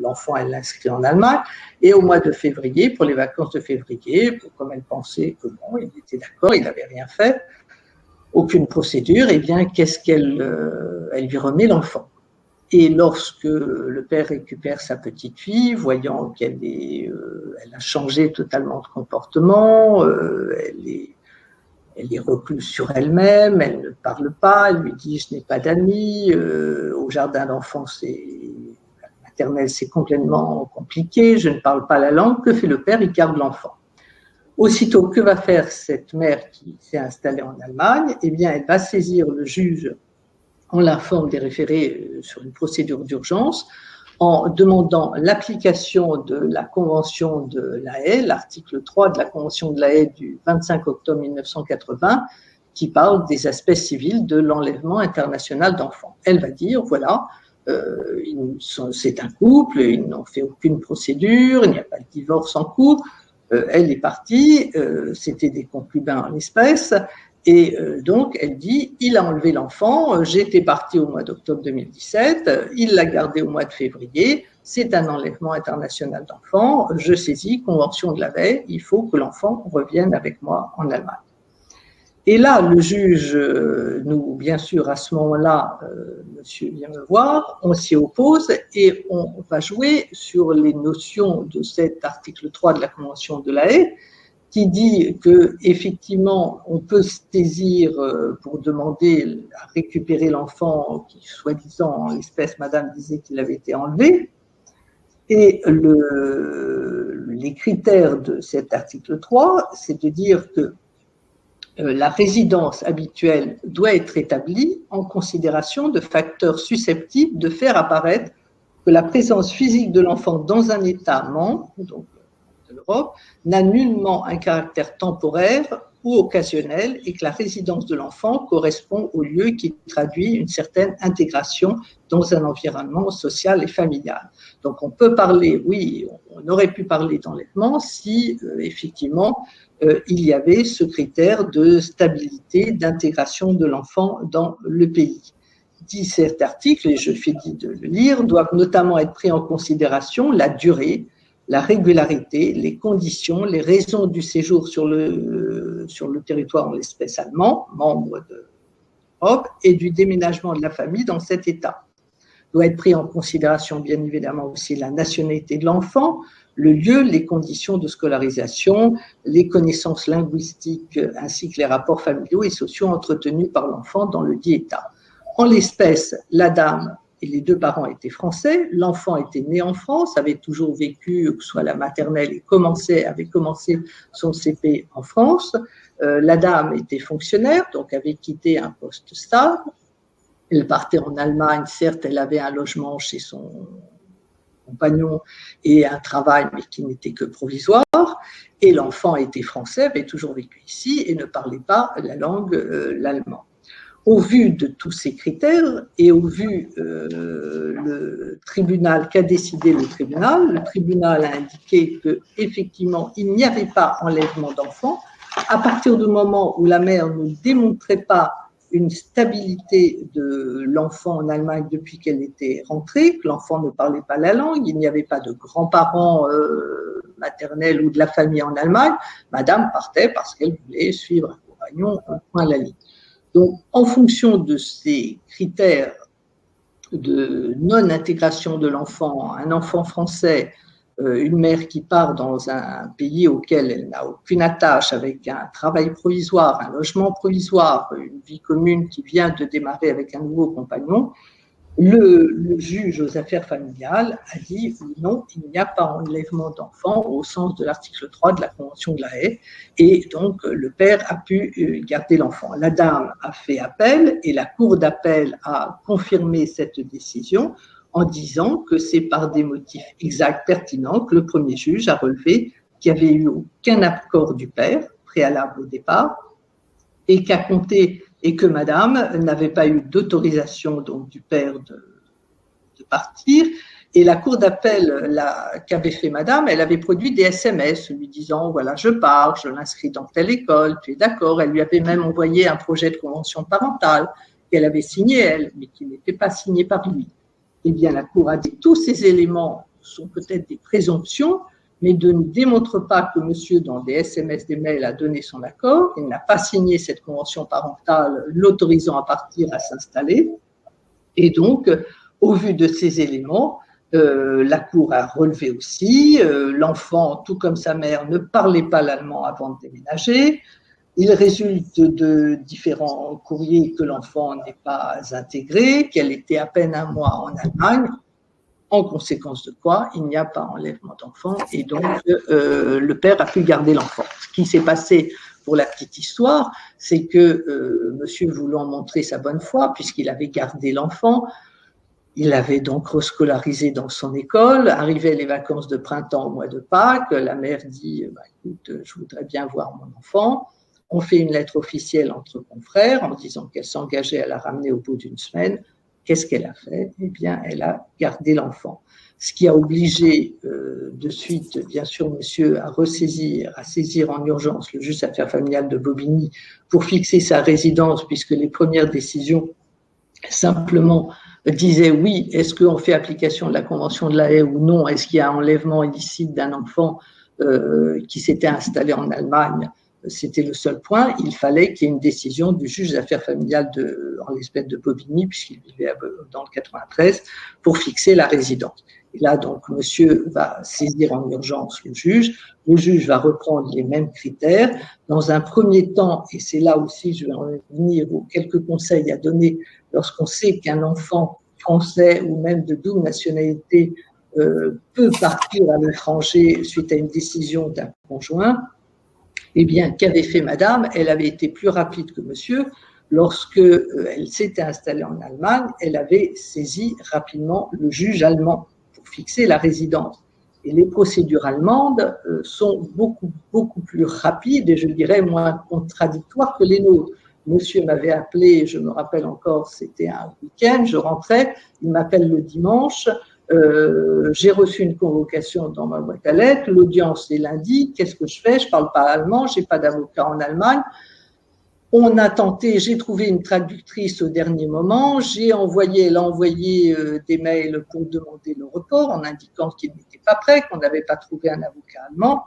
l'enfant, elle l'inscrit en Allemagne, et au mois de février, pour les vacances de février, comme elle pensait que bon, il était d'accord, il n'avait rien fait, aucune procédure, eh bien, elle lui remet l'enfant. Et lorsque le père récupère sa petite fille, voyant qu'elle a changé totalement de comportement, elle est recluse sur elle-même, elle ne parle pas, elle lui dit « je n'ai pas d'amis », au jardin d'enfants, maternelle, c'est complètement compliqué, je ne parle pas la langue, que fait le père? Il garde l'enfant. Aussitôt, que va faire cette mère qui s'est installée en Allemagne? Eh bien, elle va saisir le juge en la forme des référés sur une procédure d'urgence, en demandant l'application de la Convention de La Haye, l'article 3 de la Convention de La Haye du 25 octobre 1980, qui parle des aspects civils de l'enlèvement international d'enfants. Elle va dire, voilà, c'est un couple, ils n'ont fait aucune procédure, il n'y a pas de divorce en cours. Elle est partie, c'était des concubins en l'espèce, et donc elle dit, il a enlevé l'enfant, j'étais partie au mois d'octobre 2017, il l'a gardé au mois de février, c'est un enlèvement international d'enfants, je saisis, convention de la veille, il faut que l'enfant revienne avec moi en Allemagne. Et là, le juge, nous, bien sûr, à ce moment-là, monsieur vient me voir, on s'y oppose et on va jouer sur les notions de cet article 3 de la Convention de la Haye, qui dit que effectivement, on peut se saisir pour demander à récupérer l'enfant qui, soi-disant, en l'espèce, madame disait qu'il avait été enlevé. Et les critères de cet article 3, c'est de dire que la résidence habituelle doit être établie en considération de facteurs susceptibles de faire apparaître que la présence physique de l'enfant dans un État membre, donc de l'Europe, n'a nullement un caractère temporaire ou occasionnel et que la résidence de l'enfant correspond au lieu qui traduit une certaine intégration dans un environnement social et familial. Donc on peut parler, oui, on aurait pu parler d'enlèvement si effectivement il y avait ce critère de stabilité, d'intégration de l'enfant dans le pays. Dit cet article, et je fais dit de le lire, doivent notamment être pris en considération la durée, la régularité, les conditions, les raisons du séjour sur le territoire en l'espèce allemand, membre de l'Europe, et du déménagement de la famille dans cet État. Doit être pris en considération bien évidemment aussi la nationalité de l'enfant, le lieu, les conditions de scolarisation, les connaissances linguistiques ainsi que les rapports familiaux et sociaux entretenus par l'enfant dans le dit État. En l'espèce, la dame et les deux parents étaient français, l'enfant était né en France, avait toujours vécu, que ce soit la maternelle, et avait commencé son CP en France. La dame était fonctionnaire, donc avait quitté un poste stable. Elle partait en Allemagne, certes, elle avait un logement chez son compagnon et un travail, mais qui n'était que provisoire. Et l'enfant était français, avait toujours vécu ici et ne parlait pas la langue, l'allemand. Au vu de tous ces critères et au vu le tribunal qu'a décidé le tribunal a indiqué qu'effectivement, il n'y avait pas enlèvement d'enfant. À partir du moment où la mère ne démontrait pas une stabilité de l'enfant en Allemagne depuis qu'elle était rentrée, que l'enfant ne parlait pas la langue, il n'y avait pas de grands-parents maternels ou de la famille en Allemagne, madame partait parce qu'elle voulait suivre un compagnon un point à la ligne. Donc, en fonction de ces critères de non-intégration de l'enfant, un enfant français, une mère qui part dans un pays auquel elle n'a aucune attache, avec un travail provisoire, un logement provisoire, une vie commune qui vient de démarrer avec un nouveau compagnon, le juge aux affaires familiales a dit non, il n'y a pas enlèvement d'enfant au sens de l'article 3 de la Convention de la Haye, et donc le père a pu garder l'enfant. La dame a fait appel et la cour d'appel a confirmé cette décision en disant que c'est par des motifs exacts, pertinents, que le premier juge a relevé qu'il n'y avait eu aucun accord du père préalable au départ et qu'à compter et que madame n'avait pas eu d'autorisation donc du père de partir. Et la cour d'appel qu'avait fait madame, elle avait produit des SMS lui disant voilà, je pars, je l'inscris dans telle école, tu es d'accord. Elle lui avait même envoyé un projet de convention parentale qu'elle avait signé elle, mais qui n'était pas signé par lui. Eh bien, la cour a dit tous ces éléments sont peut-être des présomptions, mais ne démontre pas que monsieur, dans des SMS, des mails, a donné son accord. Il n'a pas signé cette convention parentale l'autorisant à partir, à s'installer. Et donc, au vu de ces éléments, la Cour a relevé aussi, l'enfant, tout comme sa mère, ne parlait pas l'allemand avant de déménager. Il résulte de différents courriers que l'enfant n'est pas intégré, qu'elle était à peine un mois en Allemagne. En conséquence de quoi, il n'y a pas enlèvement d'enfant et donc le père a pu garder l'enfant. Ce qui s'est passé pour la petite histoire, c'est que monsieur voulant montrer sa bonne foi, puisqu'il avait gardé l'enfant, il l'avait donc rescolarisé dans son école. Arrivaient les vacances de printemps au mois de Pâques, la mère dit écoute, je voudrais bien voir mon enfant. On fait une lettre officielle entre confrères en disant qu'elle s'engageait à la ramener au bout d'une semaine. Qu'est-ce qu'elle a fait? Eh bien, elle a gardé l'enfant. Ce qui a obligé de suite, bien sûr, monsieur à saisir en urgence le juge des affaires familiales de Bobigny pour fixer sa résidence, puisque les premières décisions simplement disaient oui, est-ce qu'on fait application de la Convention de La Haye ou non? Est-ce qu'il y a un enlèvement illicite d'un enfant qui s'était installé en Allemagne? C'était le seul point. Il fallait qu'il y ait une décision du juge des affaires familiales en l'espèce de Bobigny, puisqu'il vivait dans le 93, pour fixer la résidence. Et là, donc, monsieur va saisir en urgence le juge. Le juge va reprendre les mêmes critères. Dans un premier temps, et c'est là aussi, je vais en venir aux quelques conseils à donner lorsqu'on sait qu'un enfant français ou même de double nationalité peut partir à l'étranger suite à une décision d'un conjoint. Eh bien, qu'avait fait madame? Elle avait été plus rapide que monsieur. Lorsque elle s'était installée en Allemagne, elle avait saisi rapidement le juge allemand pour fixer la résidence. Et les procédures allemandes sont beaucoup plus rapides et je dirais moins contradictoires que les nôtres. Monsieur m'avait appelé, je me rappelle encore, c'était un week-end, je rentrais, il m'appelle le dimanche. J'ai reçu une convocation dans ma boîte à lettres, l'audience est lundi, qu'est-ce que je fais? Je ne parle pas allemand, je n'ai pas d'avocat en Allemagne. On a tenté, j'ai trouvé une traductrice au dernier moment, elle a envoyé des mails pour demander le report en indiquant qu'il n'était pas prêt, qu'on n'avait pas trouvé un avocat allemand.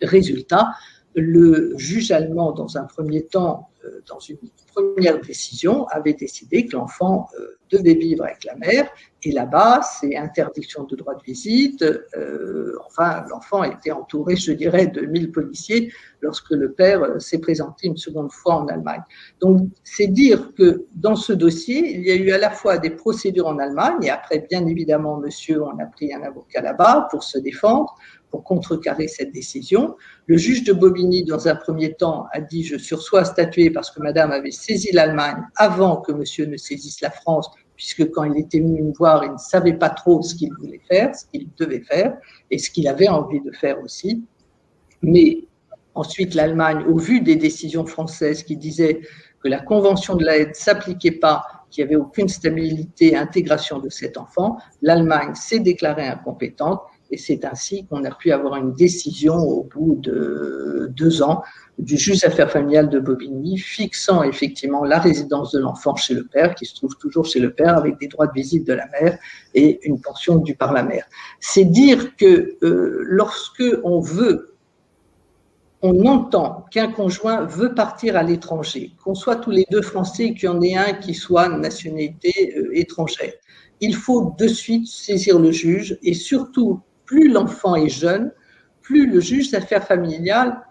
Résultat, le juge allemand, dans un premier temps, dans une première décision, avait décidé que l'enfant devait vivre avec la mère. Et là-bas, c'est interdiction de droit de visite. L'enfant était entouré, je dirais, de 1000 policiers lorsque le père s'est présenté une seconde fois en Allemagne. Donc, c'est dire que dans ce dossier, il y a eu à la fois des procédures en Allemagne, et après, bien évidemment, monsieur, on a pris un avocat là-bas pour se défendre, pour contrecarrer cette décision. Le juge de Bobigny, dans un premier temps, a dit « je sursois à statuer » parce que madame avait saisi l'Allemagne avant que monsieur ne saisisse la France, puisque quand il était venu me voir, il ne savait pas trop ce qu'il voulait faire, ce qu'il devait faire, et ce qu'il avait envie de faire aussi. Mais ensuite, l'Allemagne, au vu des décisions françaises qui disaient que la Convention de La Haye ne s'appliquait pas, qu'il n'y avait aucune stabilité et intégration de cet enfant, l'Allemagne s'est déclarée incompétente. Et c'est ainsi qu'on a pu avoir une décision au bout de 2 ans du juge des affaires familiales de Bobigny fixant effectivement la résidence de l'enfant chez le père, qui se trouve toujours chez le père avec des droits de visite de la mère et une pension due par la mère. C'est dire que lorsque on entend qu'un conjoint veut partir à l'étranger, qu'on soit tous les deux français et qu'il y en ait un qui soit de nationalité étrangère, il faut de suite saisir le juge et surtout, plus l'enfant est jeune, plus le juge des affaires familiales,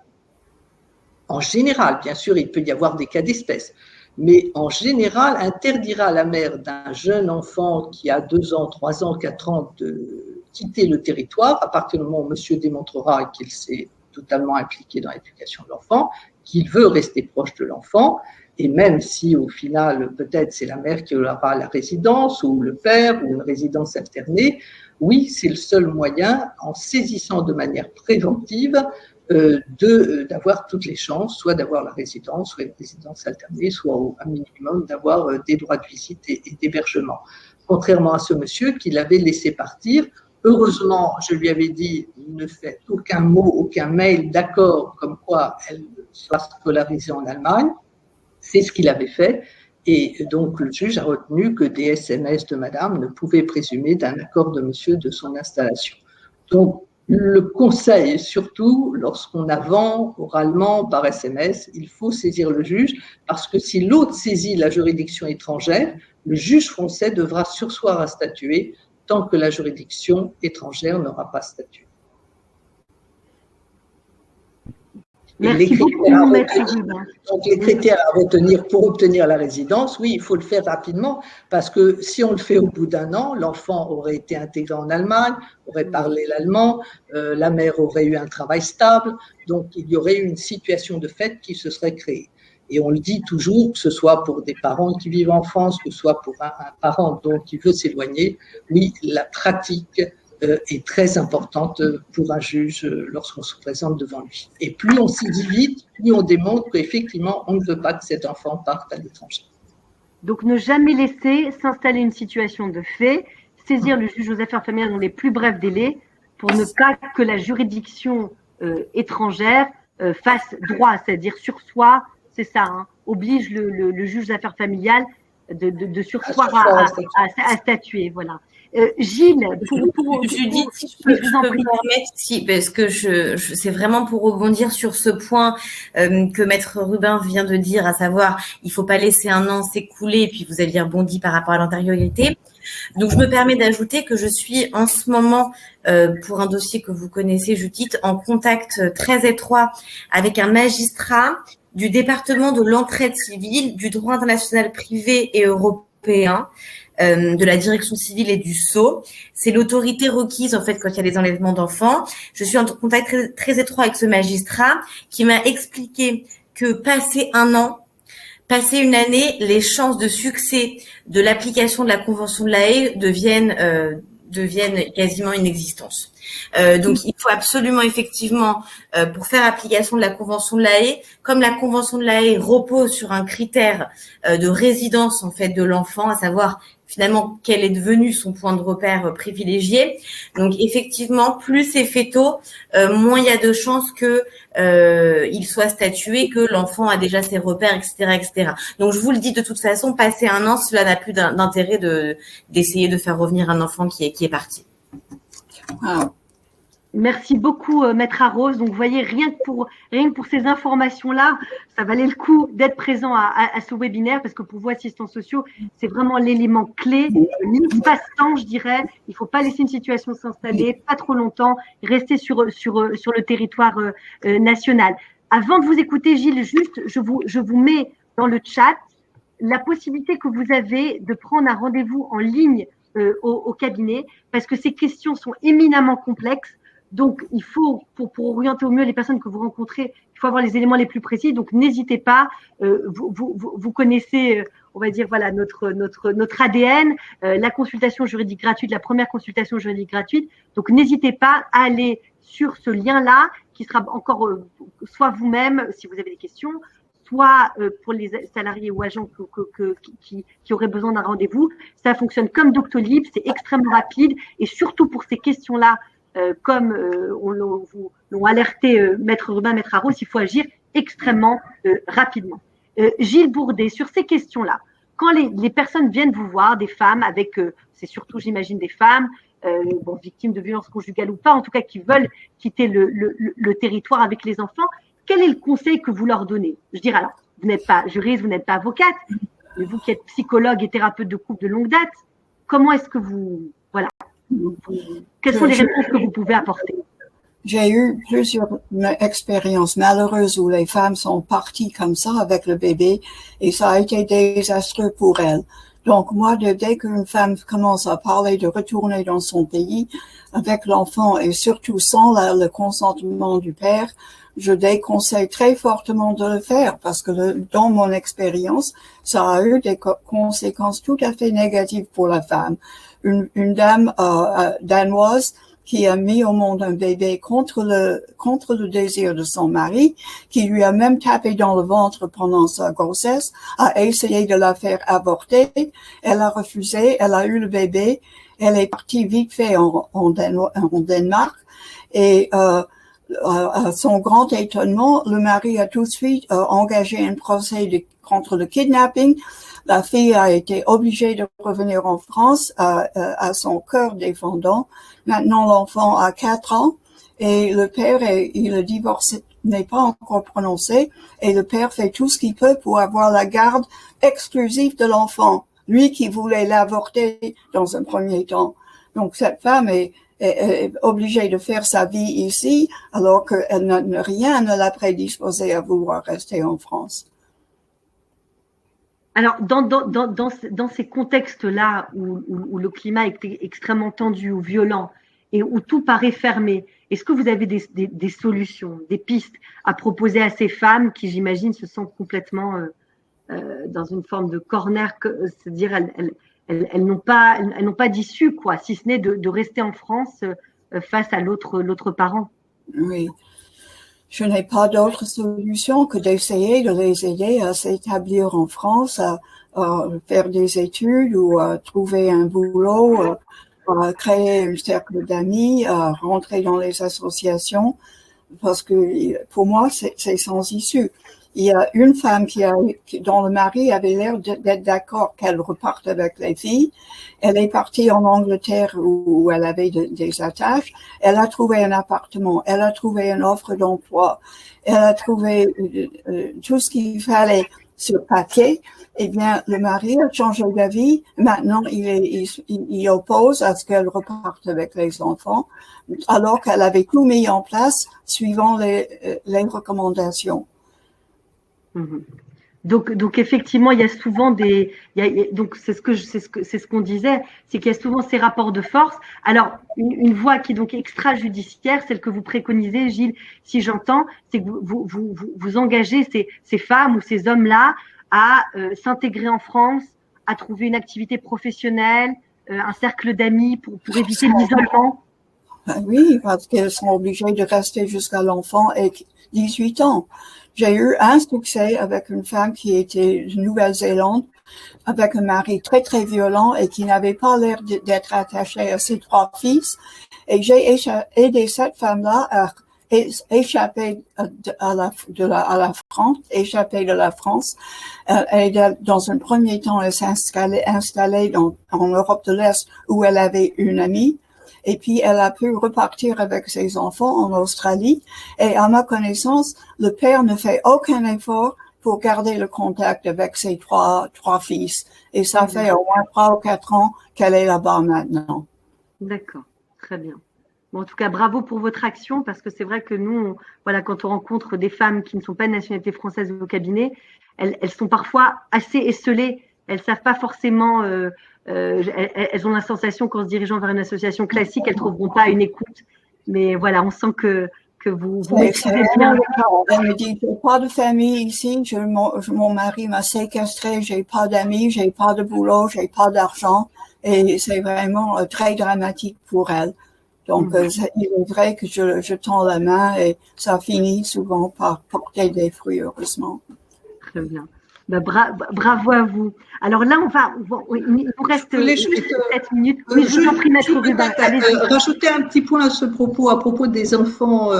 en général, bien sûr, il peut y avoir des cas d'espèce, mais en général, interdira à la mère d'un jeune enfant qui a 2 ans, 3 ans, 4 ans de quitter le territoire à partir du moment où monsieur démontrera qu'il s'est totalement impliqué dans l'éducation de l'enfant, qu'il veut rester proche de l'enfant, et même si au final, peut-être c'est la mère qui aura la résidence ou le père ou une résidence alternée, oui, c'est le seul moyen, en saisissant de manière préventive, d'avoir toutes les chances, soit d'avoir la résidence, soit une résidence alternée, soit au minimum d'avoir des droits de visite et d'hébergement. Contrairement à ce monsieur qui l'avait laissé partir, heureusement, je lui avais dit, ne faites aucun mot, aucun mail d'accord comme quoi elle soit scolarisée en Allemagne. C'est ce qu'il avait fait. Et donc, le juge a retenu que des SMS de madame ne pouvaient présumer d'un accord de monsieur de son installation. Donc, le conseil, surtout lorsqu'on a vend oralement par SMS, il faut saisir le juge parce que si l'autre saisit la juridiction étrangère, le juge français devra surseoir à statuer tant que la juridiction étrangère n'aura pas statué. Merci beaucoup, Maître Rubin. Donc, les critères à retenir pour obtenir la résidence, oui, il faut le faire rapidement parce que si on le fait au bout d'1 an, l'enfant aurait été intégré en Allemagne, aurait parlé l'allemand, la mère aurait eu un travail stable, donc il y aurait eu une situation de fait qui se serait créée. Et on le dit toujours, que ce soit pour des parents qui vivent en France, que ce soit pour un parent qui veut s'éloigner, oui, la pratique est très importante pour un juge lorsqu'on se présente devant lui. Et plus on s'y dit vite, plus on démontre qu'effectivement, on ne veut pas que cet enfant parte à l'étranger. Donc, ne jamais laisser s'installer une situation de fait, saisir le juge aux affaires familiales dans les plus brefs délais pour ne pas que la juridiction étrangère fasse droit, c'est-à-dire sur soi, c'est ça, hein, oblige le juge aux affaires familiales de sursoir à statuer. Voilà. Gilles, Judith, si je peux me permettre, si, parce que c'est vraiment pour rebondir sur ce point que Maître Rubin vient de dire, à savoir, il faut pas laisser un an s'écouler, et puis vous aviez rebondi par rapport à l'antériorité. Donc, je me permets d'ajouter que je suis en ce moment, pour un dossier que vous connaissez, Judith, en contact très étroit avec un magistrat du département de l'entraide civile, du droit international privé et européen, de la direction civile et du Sceau. C'est l'autorité requise, en fait, quand il y a des enlèvements d'enfants. Je suis en contact très, très étroit avec ce magistrat qui m'a expliqué que passé un an, passé une année, les chances de succès de l'application de la Convention de la Haye deviennent quasiment inexistantes. Donc, il faut absolument, effectivement, pour faire application de la Convention de la Haye, comme la Convention de la Haye repose sur un critère de résidence, en fait, de l'enfant, à savoir finalement quel est devenu son point de repère privilégié. Donc, effectivement, plus c'est fait tôt, moins il y a de chances que il soit statué, que l'enfant a déjà ses repères, etc., etc. Donc, je vous le dis de toute façon, passer un an, cela n'a plus d'intérêt d'essayer de faire revenir un enfant qui est parti. Wow. Merci beaucoup, Maître Arrose. Donc, vous voyez, rien que pour ces informations-là, ça valait le coup d'être présent à ce webinaire parce que pour vous, assistants sociaux, c'est vraiment l'élément clé, l'espace-temps, je dirais. Il ne faut pas laisser une situation s'installer, pas trop longtemps, rester sur le territoire national. Avant de vous écouter, Gilles, juste, je vous mets dans le chat la possibilité que vous avez de prendre un rendez-vous en ligne au cabinet parce que ces questions sont éminemment complexes. Donc, il faut, pour orienter au mieux les personnes que vous rencontrez, il faut avoir les éléments les plus précis. Donc, n'hésitez pas. Vous connaissez, on va dire, voilà, notre ADN, la consultation juridique gratuite, la première consultation juridique gratuite. Donc, n'hésitez pas à aller sur ce lien-là, qui sera encore soit vous-même, si vous avez des questions, soit pour les salariés ou agents qui auraient besoin d'un rendez-vous. Ça fonctionne comme Doctolib, c'est extrêmement rapide. Et surtout pour ces questions-là, comme l'ont alerté Maître Rubin, Maître Arrose, il faut agir extrêmement rapidement. Gilles Bourdet, sur ces questions-là, quand les personnes viennent vous voir, des femmes avec, c'est surtout, j'imagine, des femmes victimes de violences conjugales ou pas, en tout cas qui veulent quitter le territoire avec les enfants, quel est le conseil que vous leur donnez? Je dirais, alors, vous n'êtes pas juriste, vous n'êtes pas avocate, mais vous qui êtes psychologue et thérapeute de couple de longue date, comment est-ce que voilà, quelles sont les réponses que vous pouvez apporter? J'ai eu plusieurs expériences malheureuses où les femmes sont parties comme ça avec le bébé et ça a été désastreux pour elles. Donc moi, dès qu'une femme commence à parler de retourner dans son pays avec l'enfant et surtout sans le consentement du père, je déconseille très fortement de le faire parce que dans mon expérience, ça a eu des conséquences tout à fait négatives pour la femme. Une dame danoise qui a mis au monde un bébé contre le désir de son mari, qui lui a même tapé dans le ventre pendant sa grossesse, a essayé de la faire avorter. Elle a refusé, elle a eu le bébé, elle est partie vite fait en Danemark et à son grand étonnement, le mari a tout de suite engagé un procès contre le kidnapping. La fille a été obligée de revenir en France à son cœur défendant. Maintenant, l'enfant a 4 ans et le père, le divorce n'est pas encore prononcé et le père fait tout ce qu'il peut pour avoir la garde exclusive de l'enfant, lui qui voulait l'avorter dans un premier temps. Donc, cette femme est obligée de faire sa vie ici alors que rien ne l'a prédisposée à vouloir rester en France. Alors, dans ces contextes-là où le climat est extrêmement tendu ou violent et où tout paraît fermé, est-ce que vous avez des solutions, des pistes à proposer à ces femmes qui, j'imagine, se sentent complètement dans une forme de corner, c'est-à-dire elles n'ont pas d'issue, quoi, si ce n'est de rester en France face à l'autre parent? Oui. je n'ai pas d'autre solution que d'essayer de les aider à s'établir en France, à faire des études ou à trouver un boulot, à créer un cercle d'amis, à rentrer dans les associations, parce que pour moi, c'est sans issue. Il y a une femme dont le mari avait l'air d'être d'accord qu'elle reparte avec les filles. Elle est partie en Angleterre où elle avait des attaches. Elle a trouvé un appartement. Elle a trouvé une offre d'emploi. Elle a trouvé tout ce qu'il fallait sur papier. Eh bien, le mari a changé d'avis. Maintenant, il oppose à ce qu'elle reparte avec les enfants, alors qu'elle avait tout mis en place suivant les recommandations. Donc effectivement, il y a souvent donc c'est ce qu'on disait, c'est qu'il y a souvent ces rapports de force. Alors une voie qui est donc extrajudiciaire, celle que vous préconisez, Gilles, si j'entends, c'est que vous engagez ces femmes ou ces hommes-là à s'intégrer en France, à trouver une activité professionnelle, un cercle d'amis pour éviter l'isolement. Oui, parce qu'elles sont obligées de rester jusqu'à l'enfant et 18 ans. J'ai eu un succès avec une femme qui était de Nouvelle-Zélande, avec un mari très, très violent et qui n'avait pas l'air d'être attaché à ses 3 fils. Et j'ai aidé cette femme-là à échapper à la France, échapper de la France. Et dans un premier temps, elle s'est installée en Europe de l'Est où elle avait une amie. Et puis, elle a pu repartir avec ses enfants en Australie. Et à ma connaissance, le père ne fait aucun effort pour garder le contact avec ses trois fils. Et ça fait au moins 3 ou 4 ans qu'elle est là-bas maintenant. D'accord, très bien. Bon, en tout cas, bravo pour votre action, parce que c'est vrai que nous, quand on rencontre des femmes qui ne sont pas de nationalité française au cabinet, elles sont parfois assez esselées. Elles savent pas forcément, elles ont la sensation qu'en se dirigeant vers une association classique, elles trouveront pas une écoute. Mais voilà, on sent que vous maîtrisez bien. Elle me dit, j'ai pas de famille ici, mon mari m'a séquestré, j'ai pas d'amis, j'ai pas de boulot, j'ai pas d'argent. Et c'est vraiment très dramatique pour elle. Donc, il est vrai que je tends la main et ça finit souvent par porter des fruits, heureusement. Très bien. Bravo à vous. Alors là, il nous reste 7 minutes. Oui, je vous en prie, Maître Rubin. Rajouter un petit point à ce propos, à propos des enfants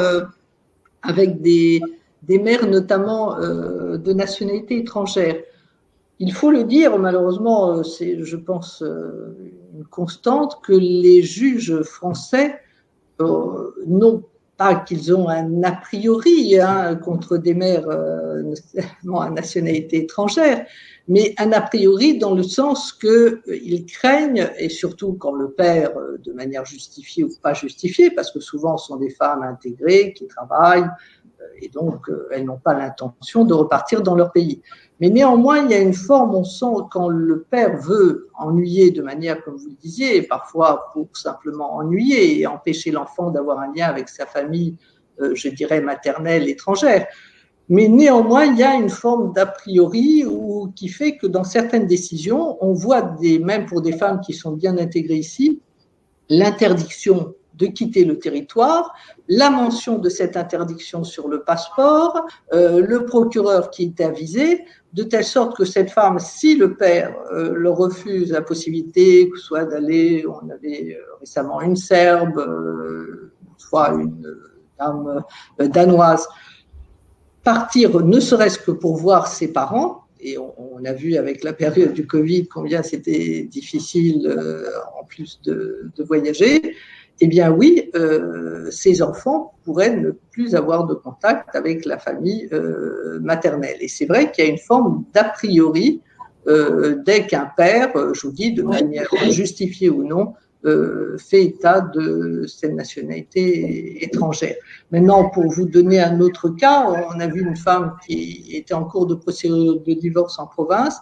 avec des mères notamment de nationalité étrangère. Il faut le dire, malheureusement, c'est, je pense, une constante, que les juges français n'ont pas qu'ils ont un a priori contre des mères à nationalité étrangère, mais un a priori dans le sens qu'ils craignent, et surtout quand le père, de manière justifiée ou pas justifiée, parce que souvent ce sont des femmes intégrées qui travaillent, et donc elles n'ont pas l'intention de repartir dans leur pays. Mais néanmoins, il y a une forme, on sent, quand le père veut ennuyer de manière, comme vous le disiez, parfois pour simplement ennuyer et empêcher l'enfant d'avoir un lien avec sa famille, je dirais maternelle, étrangère. Mais néanmoins, il y a une forme d'a priori qui fait que dans certaines décisions, on voit, même pour des femmes qui sont bien intégrées ici, l'interdiction de quitter le territoire, la mention de cette interdiction sur le passeport, le procureur qui est avisé, de telle sorte que cette femme, si le père leur refuse la possibilité, que ce soit d'aller, on avait récemment une Serbe, soit une dame danoise, partir ne serait-ce que pour voir ses parents, et on a vu avec la période du Covid combien c'était difficile en plus de voyager, eh bien oui, ces enfants pourraient ne plus avoir de contact avec la famille maternelle. Et c'est vrai qu'il y a une forme d'a priori dès qu'un père, je vous dis, de manière justifiée ou non, fait état de cette nationalité étrangère. Maintenant, pour vous donner un autre cas, on a vu une femme qui était en cours de procédure de divorce en province,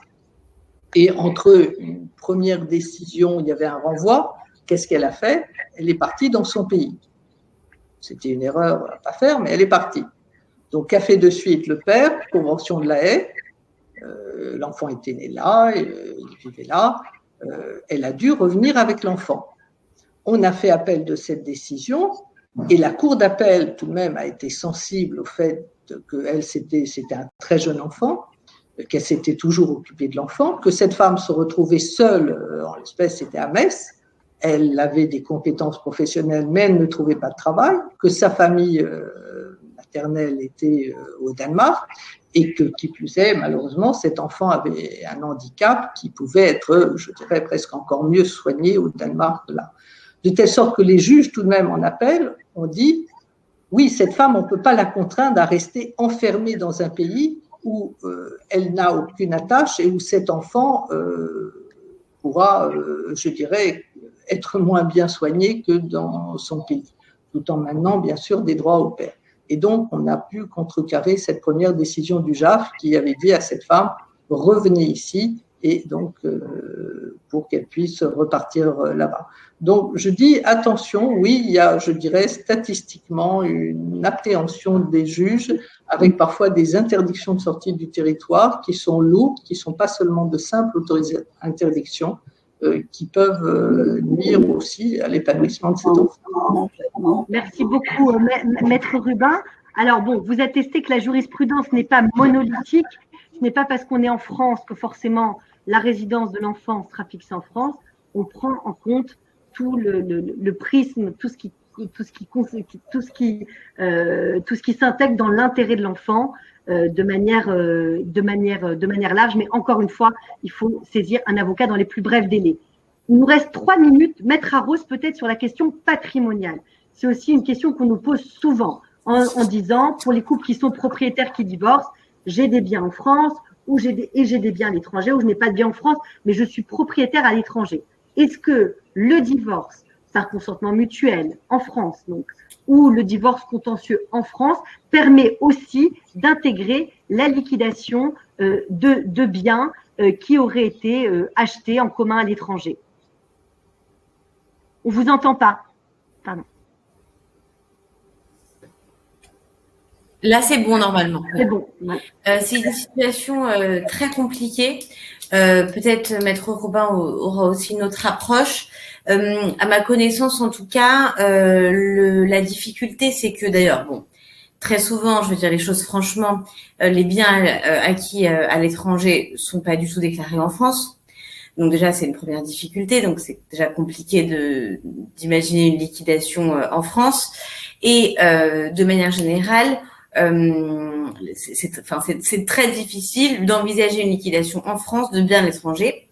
et entre une première décision, il y avait un renvoi. Qu'est-ce qu'elle a fait? Elle est partie dans son pays. C'était une erreur à ne pas faire, mais elle est partie. Donc, qu'a fait de suite le père? Convention de La Haye. L'enfant était né là, il vivait là. Elle a dû revenir avec l'enfant. On a fait appel de cette décision. Et la cour d'appel, tout de même, a été sensible au fait qu'elle, c'était un très jeune enfant, qu'elle s'était toujours occupée de l'enfant, que cette femme se retrouvait seule, en l'espèce, c'était à Metz. Elle avait des compétences professionnelles, mais elle ne trouvait pas de travail, que sa famille maternelle était au Danemark, et que, qui plus est, malheureusement, cet enfant avait un handicap qui pouvait être, je dirais, presque encore mieux soigné au Danemark là. De telle sorte que les juges, tout de même, en appel, ont dit oui, cette femme, on ne peut pas la contraindre à rester enfermée dans un pays où elle n'a aucune attache et où cet enfant pourra, je dirais, être moins bien soigné que dans son pays, tout en maintenant, bien sûr, des droits au père. Et donc, on a pu contrecarrer cette première décision du JAF qui avait dit à cette femme, revenez ici, et donc, pour qu'elle puisse repartir là-bas. Donc, je dis attention, oui, il y a, je dirais, statistiquement une appréhension des juges avec parfois des interdictions de sortie du territoire qui sont lourdes, qui ne sont pas seulement de simples interdictions, qui peuvent nuire aussi à l'épanouissement de cet enfant. Merci beaucoup, Maître Rubin. Alors bon, vous attestez que la jurisprudence n'est pas monolithique. Ce n'est pas parce qu'on est en France que forcément la résidence de l'enfant sera fixée en France. On prend en compte tout le prisme, tout ce qui s'intègre dans l'intérêt de l'enfant de manière large. Mais encore une fois, il faut saisir un avocat dans les plus brefs délais. Il nous reste 3 minutes. Maître Arros, peut-être sur la question patrimoniale. C'est aussi une question qu'on nous pose souvent en disant, pour les couples qui sont propriétaires qui divorcent, j'ai des biens en France ou j'ai des biens à l'étranger, ou je n'ai pas de biens en France, mais je suis propriétaire à l'étranger. Est-ce que le divorce par consentement mutuel en France, donc, ou le divorce contentieux en France, permet aussi d'intégrer la liquidation de biens qui auraient été achetés en commun à l'étranger? On vous entend pas. Pardon. Là, c'est bon normalement. C'est bon. Ouais. C'est une situation très compliquée. Peut-être Maître Robin aura aussi une autre approche. À ma connaissance, en tout cas, la difficulté, c'est que d'ailleurs, bon, très souvent, je veux dire les choses franchement, les biens acquis à l'étranger sont pas du tout déclarés en France. Donc déjà, c'est une première difficulté. Donc c'est déjà compliqué d'imaginer une liquidation en France. Et de manière générale, c'est très difficile d'envisager une liquidation en France de biens à l'étranger.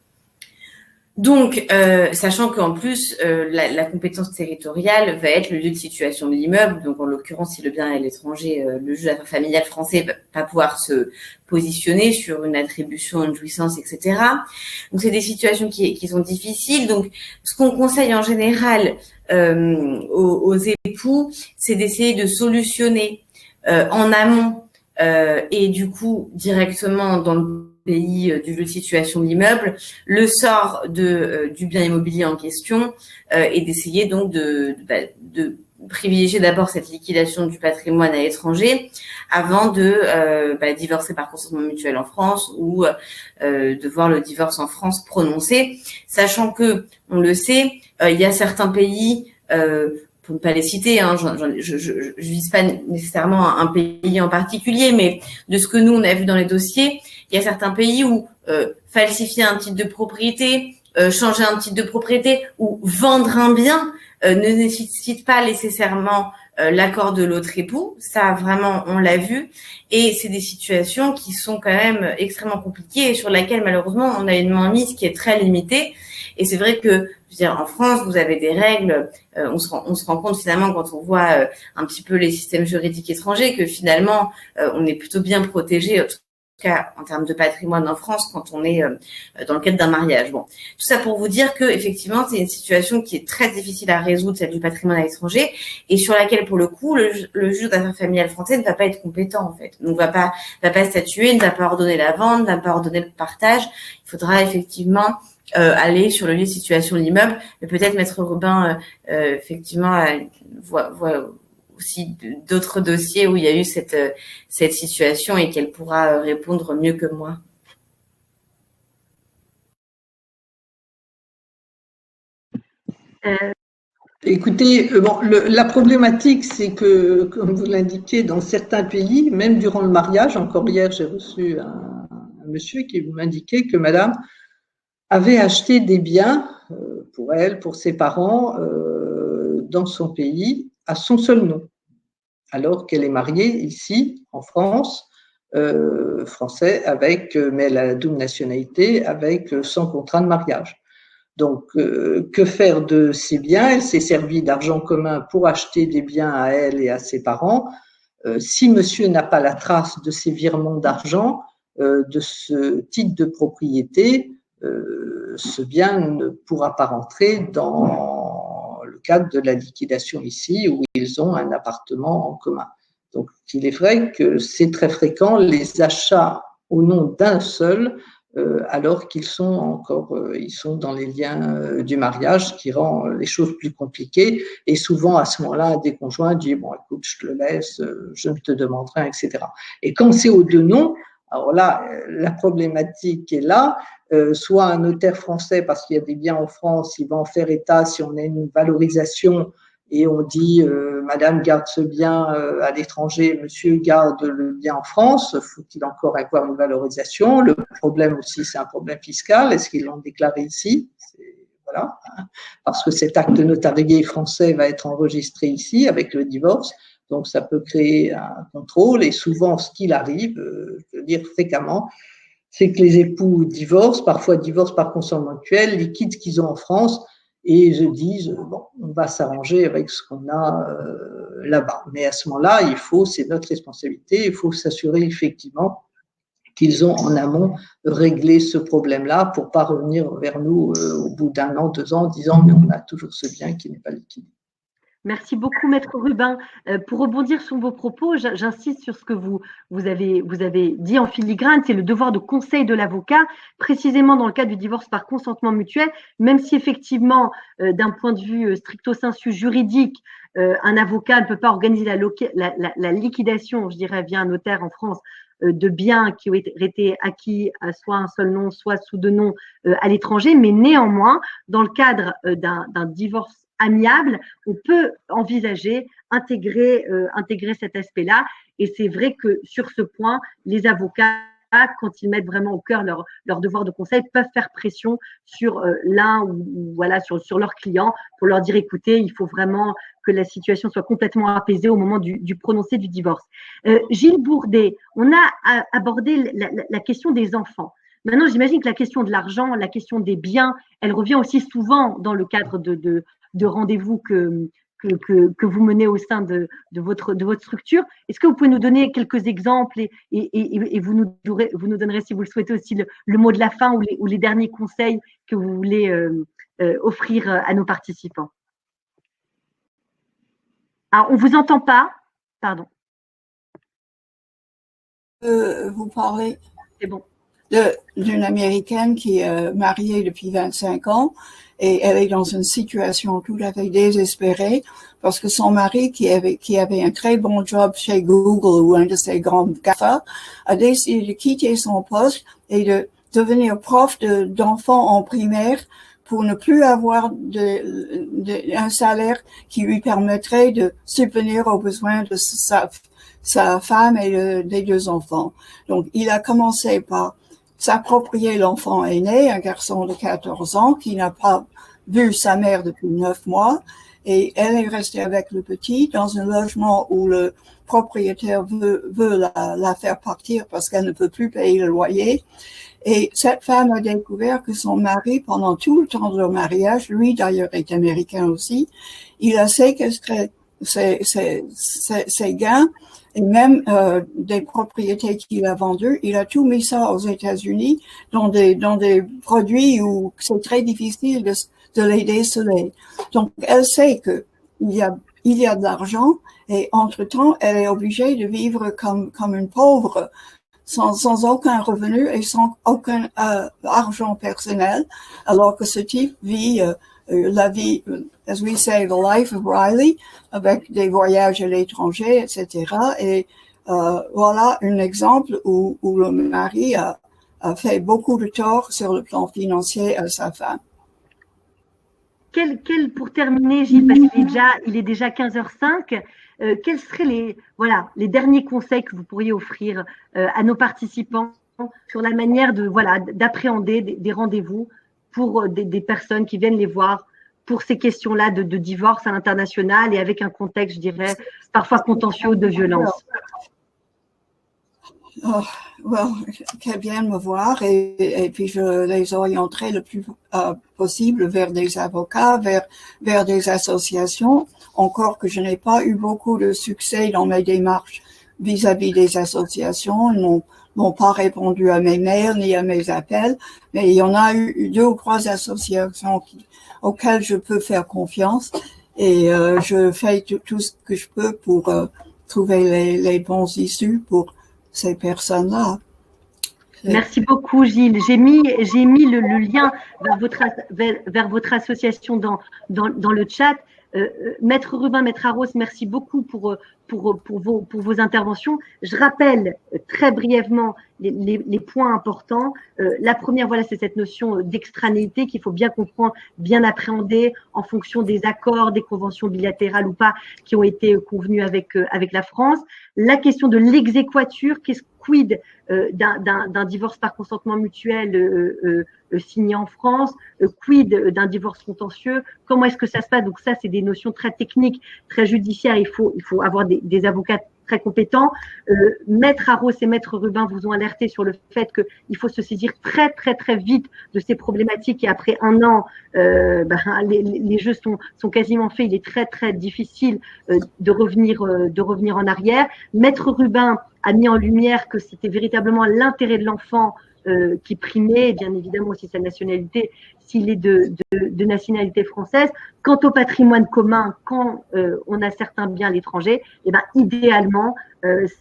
Donc, sachant qu'en plus, la compétence territoriale va être le lieu de situation de l'immeuble. Donc, en l'occurrence, si le bien est à l'étranger, le juge d'affaires familiales français va pas pouvoir se positionner sur une attribution, une jouissance, etc. Donc, c'est des situations qui sont difficiles. Donc, ce qu'on conseille en général aux époux, c'est d'essayer de solutionner en amont et du coup directement dans le pays du lieu de situation de l'immeuble, le sort du bien immobilier en question et d'essayer donc de privilégier d'abord cette liquidation du patrimoine à l'étranger avant de divorcer par consentement mutuel en France ou de voir le divorce en France prononcé, sachant que, on le sait, il y a certains pays pour ne pas les citer, hein, je vise pas nécessairement un pays en particulier, mais de ce que nous on a vu dans les dossiers, il y a certains pays où falsifier un titre de propriété, changer un titre de propriété ou vendre un bien ne nécessite pas nécessairement l'accord de l'autre époux. Ça, vraiment, on l'a vu. Et c'est des situations qui sont quand même extrêmement compliquées et sur laquelle, malheureusement, on a une mainmise qui est très limitée. Et c'est vrai que, je veux dire, en France, vous avez des règles. On se rend compte finalement quand on voit un petit peu les systèmes juridiques étrangers que finalement, on est plutôt bien protégé. Cas en termes de patrimoine en France quand on est dans le cadre d'un mariage. Bon, tout ça pour vous dire que effectivement c'est une situation qui est très difficile à résoudre, celle du patrimoine à l'étranger, et sur laquelle pour le coup le juge d'affaires familiales français ne va pas être compétent en fait. Donc va pas statuer, ne va pas ordonner la vente, ne va pas ordonner le partage. Il faudra effectivement aller sur le lieu de situation de l'immeuble, mais peut-être Maître Robin effectivement voit aussi d'autres dossiers où il y a eu cette situation et qu'elle pourra répondre mieux que moi. Écoutez, bon, la problématique, c'est que, comme vous l'indiquez, dans certains pays, même durant le mariage, encore hier, j'ai reçu un monsieur qui m'indiquait que madame avait acheté des biens pour elle, pour ses parents, dans son pays, à son seul nom, alors qu'elle est mariée ici, en France, français, mais elle a la double nationalité, avec son contrat de mariage. Donc, que faire de ces biens? Elle s'est servie d'argent commun pour acheter des biens à elle et à ses parents. Si monsieur n'a pas la trace de ces virements d'argent, de ce titre de propriété, ce bien ne pourra pas rentrer dans le cadre de la liquidation ici, où ils ont un appartement en commun. Donc, il est vrai que c'est très fréquent les achats au nom d'un seul, alors qu'ils sont ils sont dans les liens du mariage, ce qui rend les choses plus compliquées. Et souvent, à ce moment-là, un des conjoints dit, bon, écoute, je te le laisse, je ne te demanderai, etc. Et quand c'est aux deux noms, alors là, la problématique est là. Soit un notaire français, parce qu'il y a des biens en France, il va en faire état si on a une valorisation et on dit madame garde ce bien à l'étranger, monsieur garde le bien en France, faut-il encore avoir une valorisation? Le problème aussi, c'est un problème fiscal, est-ce qu'ils l'ont déclaré ici? Voilà, parce que cet acte notarié français va être enregistré ici avec le divorce, donc ça peut créer un contrôle. Et souvent, ce qu'il arrive, je veux dire fréquemment, c'est que les époux divorcent, parfois divorcent par consentement mutuel, liquident ce qu'ils ont en France et se disent, bon, on va s'arranger avec ce qu'on a là-bas. Mais à ce moment-là, c'est notre responsabilité, il faut s'assurer effectivement qu'ils ont en amont réglé ce problème-là pour pas revenir vers nous au bout d'un an, 2 ans, en disant, mais on a toujours ce bien qui n'est pas liquidé. Merci beaucoup, Maître Rubin. Pour rebondir sur vos propos, j'insiste sur ce que vous avez dit en filigrane, c'est le devoir de conseil de l'avocat, précisément dans le cas du divorce par consentement mutuel, même si effectivement, d'un point de vue stricto sensu juridique, un avocat ne peut pas organiser la liquidation, je dirais, via un notaire en France, de biens qui ont été acquis à soit un seul nom, soit sous deux noms à l'étranger, mais néanmoins, dans le cadre d'un divorce amiable, on peut envisager intégrer cet aspect-là. Et c'est vrai que sur ce point, les avocats, quand ils mettent vraiment au cœur leur devoir de conseil, peuvent faire pression sur l'un ou voilà sur leur client pour leur dire écoutez, il faut vraiment que la situation soit complètement apaisée au moment du prononcé du divorce. Gilles Bourdet, on a abordé la question des enfants. Maintenant, j'imagine que la question de l'argent, la question des biens, elle revient aussi souvent dans le cadre de rendez-vous que vous menez au sein de votre structure. Est-ce que vous pouvez nous donner quelques exemples et vous nous donnerez, si vous le souhaitez aussi, le mot de la fin ou les derniers conseils que vous voulez offrir à nos participants? Alors, on ne vous entend pas. Pardon. Vous parlez. C'est bon. D'une Américaine qui est mariée depuis 25 ans et elle est dans une situation tout à fait désespérée parce que son mari qui avait un très bon job chez Google ou un de ces grands GAFA a décidé de quitter son poste et de devenir prof d'enfants en primaire pour ne plus avoir un salaire qui lui permettrait de subvenir aux besoins de sa femme et des 2 enfants. Donc, il a commencé par s'approprier l'enfant aîné, un garçon de 14 ans qui n'a pas vu sa mère depuis 9 mois, et elle est restée avec le petit dans un logement où le propriétaire veut la faire partir parce qu'elle ne peut plus payer le loyer. Et cette femme a découvert que son mari, pendant tout le temps de leur mariage, lui d'ailleurs est américain aussi, il a séquestré ses gains et même des propriétés qu'il a vendues, il a tout mis ça aux États-Unis dans des produits où c'est très difficile de les déceler. Donc elle sait que il y a de l'argent et entre-temps elle est obligée de vivre comme une pauvre sans aucun revenu et sans aucun argent personnel, alors que ce type vit la vie, as we say, the life of Riley, avec des voyages à l'étranger, etc. Et voilà un exemple où le mari a fait beaucoup de tort sur le plan financier à sa femme. pour terminer, Gilles, parce qu'il est déjà 15h05, quels seraient les derniers conseils que vous pourriez offrir à nos participants sur la manière d'appréhender des rendez-vous pour des personnes qui viennent les voir pour ces questions-là de divorce à l'international et avec un contexte, je dirais, parfois contentieux de violence? Qu'elles viennent me voir et puis je les orienterai le plus possible vers des avocats, vers des associations. Encore que je n'ai pas eu beaucoup de succès dans mes démarches vis-à-vis des associations. Ils n'ont pas répondu à mes mails ni à mes appels, mais il y en a eu 2 ou 3 associations auxquelles je peux faire confiance et je fais tout ce que je peux pour trouver les bons issues pour ces personnes-là. Merci beaucoup, Gilles. J'ai mis le lien vers votre association dans le chat. Maître Rubin, Maître Arros, merci beaucoup pour vos interventions. Je rappelle très brièvement les points importants. La première, c'est cette notion d'extranéité qu'il faut bien comprendre, bien appréhender en fonction des accords, des conventions bilatérales ou pas qui ont été convenus avec la France. La question de l'exéquatur, quid d'un divorce par consentement mutuel signé en France, quid d'un divorce contentieux, comment est-ce que ça se passe? Donc ça, c'est des notions très techniques, très judiciaires. Il faut avoir des avocats très compétents. Maître Arros et Maître Rubin vous ont alerté sur le fait qu'il faut se saisir très très très vite de ces problématiques et après 1 an, les jeux sont quasiment faits. Il est très très difficile de revenir en arrière. Maître Rubin a mis en lumière que c'était véritablement l'intérêt de l'enfant qui primait, et bien évidemment aussi sa nationalité, s'il est de nationalité française. Quant au patrimoine commun, quand on a certains biens à l'étranger, idéalement,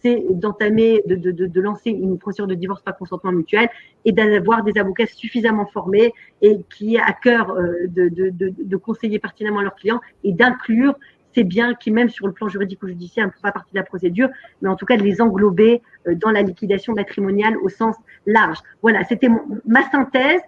c'est d'entamer, de lancer une procédure de divorce par consentement mutuel et d'avoir des avocats suffisamment formés et qui aient à cœur de conseiller pertinemment leurs clients et d'inclure ces biens qui, même sur le plan juridique ou judiciaire, ne font pas partie de la procédure, mais en tout cas de les englober dans la liquidation matrimoniale au sens large. Voilà, c'était ma synthèse,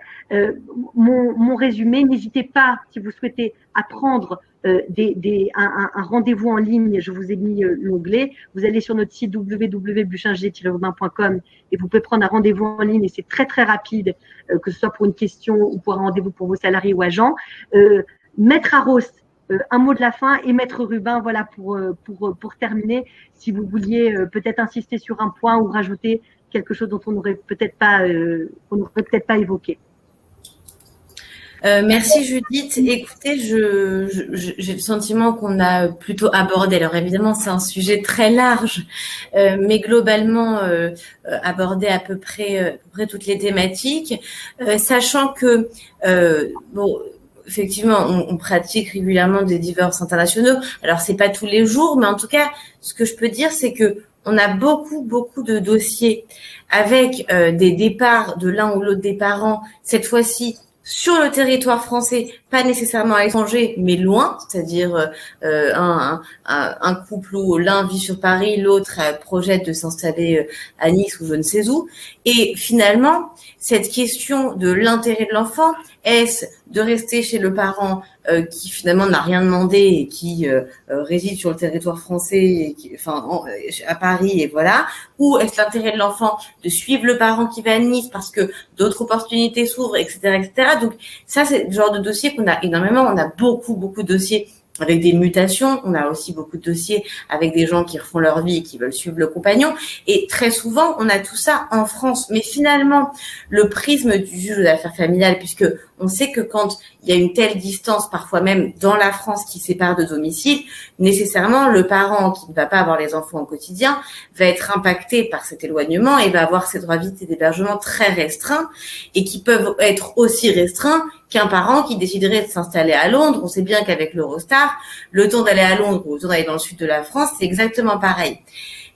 mon résumé. N'hésitez pas, si vous souhaitez apprendre un rendez-vous en ligne, je vous ai mis l'onglet. Vous allez sur notre site www.buchinger-urbain.com et vous pouvez prendre un rendez-vous en ligne et c'est très très rapide, que ce soit pour une question ou pour un rendez-vous pour vos salariés ou agents. Maître Arros, un mot de la fin et Maître Rubin, pour terminer, si vous vouliez peut-être insister sur un point ou rajouter quelque chose dont on n'aurait peut-être pas évoqué. Merci Judith. Écoutez, j'ai le sentiment qu'on a plutôt abordé. Alors évidemment, c'est un sujet très large, mais globalement abordé à peu près toutes les thématiques, sachant que effectivement, on pratique régulièrement des divorces internationaux. Alors, c'est pas tous les jours, mais en tout cas, ce que je peux dire, c'est que on a beaucoup de dossiers avec des départs de l'un ou l'autre des parents, cette fois-ci sur le territoire français, pas nécessairement à l'étranger, mais loin, c'est-à-dire un couple où l'un vit sur Paris, l'autre projette de s'installer à Nice ou je ne sais où. Et finalement, cette question de l'intérêt de l'enfant, est-ce de rester chez le parent qui finalement n'a rien demandé et qui réside sur le territoire français, et à Paris et voilà, ou est-ce l'intérêt de l'enfant de suivre le parent qui va à Nice parce que d'autres opportunités s'ouvrent, etc., etc. Donc ça, c'est le genre de dossier qu'on a énormément. On a beaucoup de dossiers avec des mutations. On a aussi beaucoup de dossiers avec des gens qui refont leur vie et qui veulent suivre le compagnon. Et très souvent, on a tout ça en France. Mais finalement, le prisme du juge aux affaires familiales, puisque on sait que quand il y a une telle distance, parfois même dans la France, qui sépare de domicile, nécessairement, le parent qui ne va pas avoir les enfants au quotidien va être impacté par cet éloignement et va avoir ses droits de visite et d'hébergement très restreints et qui peuvent être aussi restreints qu'un parent qui déciderait de s'installer à Londres. On sait bien qu'avec l'Eurostar, le temps d'aller à Londres ou le temps d'aller dans le sud de la France, c'est exactement pareil.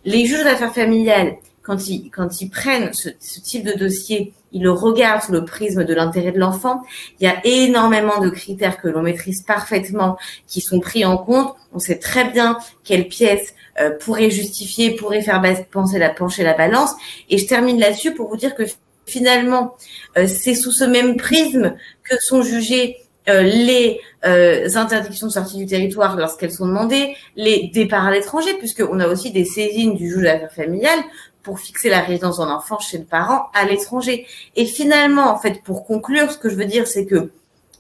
Les juges d'affaires familiales, quand ils prennent ce type de dossier, ils le regardent sous le prisme de l'intérêt de l'enfant. Il y a énormément de critères que l'on maîtrise parfaitement, qui sont pris en compte. On sait très bien quelle pièce pourrait faire pencher la balance. Et je termine là-dessus pour vous dire que finalement, c'est sous ce même prisme que sont jugés les interdictions de sortie du territoire lorsqu'elles sont demandées, les départs à l'étranger, puisqu'on a aussi des saisines du juge des affaires familiales pour fixer la résidence d'un enfant chez le parent à l'étranger. Et finalement, en fait, pour conclure, ce que je veux dire, c'est que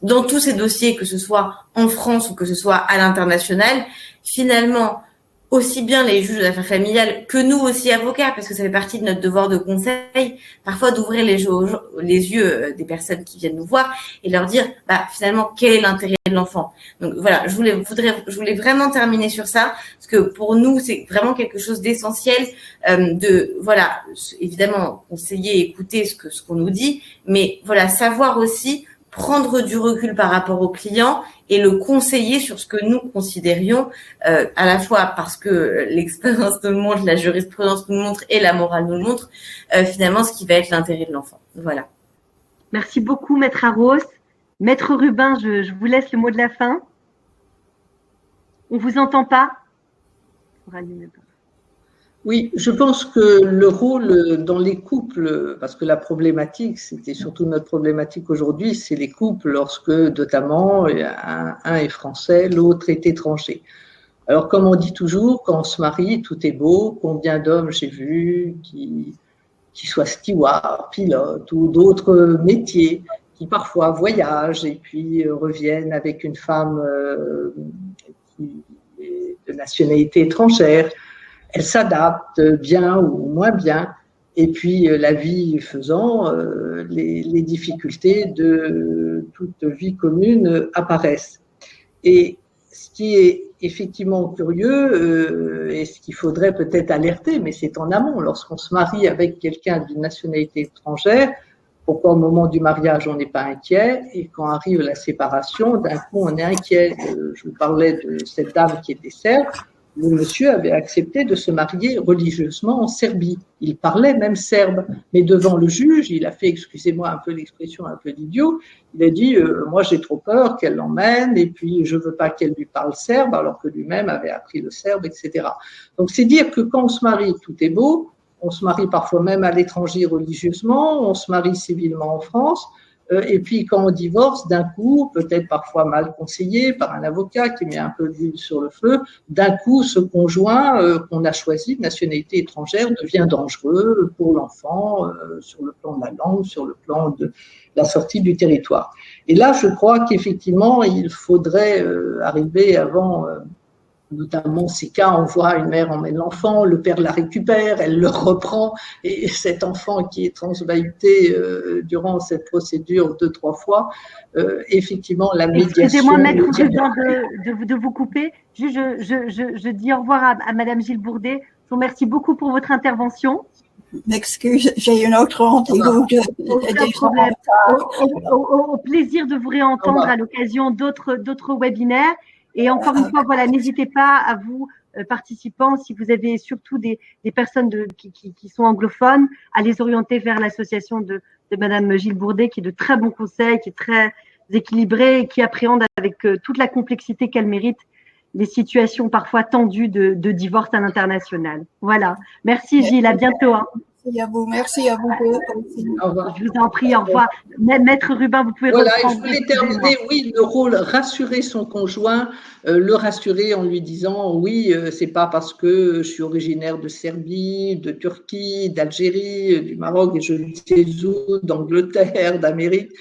dans tous ces dossiers, que ce soit en France ou que ce soit à l'international, finalement, aussi bien les juges d'affaires familiales que nous aussi avocats, parce que ça fait partie de notre devoir de conseil, parfois d'ouvrir les yeux des personnes qui viennent nous voir et leur dire, finalement, quel est l'intérêt de l'enfant. Donc voilà, je voulais vraiment terminer sur ça, parce que pour nous, c'est vraiment quelque chose d'essentiel, voilà, évidemment, conseiller, écouter ce qu'on nous dit, mais voilà, savoir aussi prendre du recul par rapport au client et le conseiller sur ce que nous considérions, à la fois parce que l'expérience nous le montre, la jurisprudence nous le montre et la morale nous le montre, finalement, ce qui va être l'intérêt de l'enfant. Voilà. Merci beaucoup, Maître Arros. Maître Rubin, je vous laisse le mot de la fin. On ne vous entend pas? Oui, je pense que le rôle dans les couples, parce que la problématique, c'était surtout notre problématique aujourd'hui, c'est les couples lorsque, notamment, un est français, l'autre est étranger. Alors, comme on dit toujours, quand on se marie, tout est beau. Combien d'hommes j'ai vu qui soient stewards, pilotes ou d'autres métiers, qui parfois voyagent et puis reviennent avec une femme qui est de nationalité étrangère. Elle s'adapte bien ou moins bien, et puis la vie faisant, les difficultés de toute vie commune apparaissent. Et ce qui est effectivement curieux, et ce qu'il faudrait peut-être alerter, mais c'est en amont, lorsqu'on se marie avec quelqu'un d'une nationalité étrangère, pourquoi au moment du mariage on n'est pas inquiet, et quand arrive la séparation, d'un coup on est inquiet. Je vous parlais de cette dame qui était serbe. Le monsieur avait accepté de se marier religieusement en Serbie. Il parlait même serbe, mais devant le juge, il a fait, excusez-moi un peu l'expression un peu d'idiot, il a dit moi j'ai trop peur qu'elle l'emmène et puis je veux pas qu'elle lui parle serbe alors que lui-même avait appris le serbe, etc. Donc c'est dire que quand on se marie, tout est beau, on se marie parfois même à l'étranger religieusement, on se marie civilement en France. Et puis quand on divorce, d'un coup, peut-être parfois mal conseillé par un avocat qui met un peu d'huile sur le feu, d'un coup ce conjoint qu'on a choisi de nationalité étrangère devient dangereux pour l'enfant sur le plan de la langue, sur le plan de la sortie du territoire. Et là, je crois qu'effectivement, il faudrait arriver avant notamment ces cas, on voit une mère emmène l'enfant, le père la récupère, elle le reprend, et cet enfant qui est transvahuté durant cette procédure 2-3 fois, effectivement, la médiation… Excusez-moi, Maître Rubin, de vous couper. Je dis au revoir à Madame Gilles Bourdet. Je vous remercie beaucoup pour votre intervention. M'excuse, j'ai une autre rendez-vous. Au plaisir de vous réentendre à l'occasion d'autres webinaires. Et encore une fois, voilà, n'hésitez pas à vous, participants, si vous avez surtout des personnes qui sont anglophones, à les orienter vers l'association de Madame Gilles Bourdet, qui est de très bons conseils, qui est très équilibrée et qui appréhende avec toute la complexité qu'elle mérite les situations parfois tendues de divorce à l'international. Voilà. Merci Gilles, à bientôt. Hein. Merci à vous. Au revoir. Je vous en prie, au revoir. Maître Rubin, vous pouvez reprendre. Je voulais terminer, oui, le rôle, rassurer son conjoint, le rassurer en lui disant, oui, c'est pas parce que je suis originaire de Serbie, de Turquie, d'Algérie, du Maroc, et je ne sais où, d'Angleterre, d'Amérique,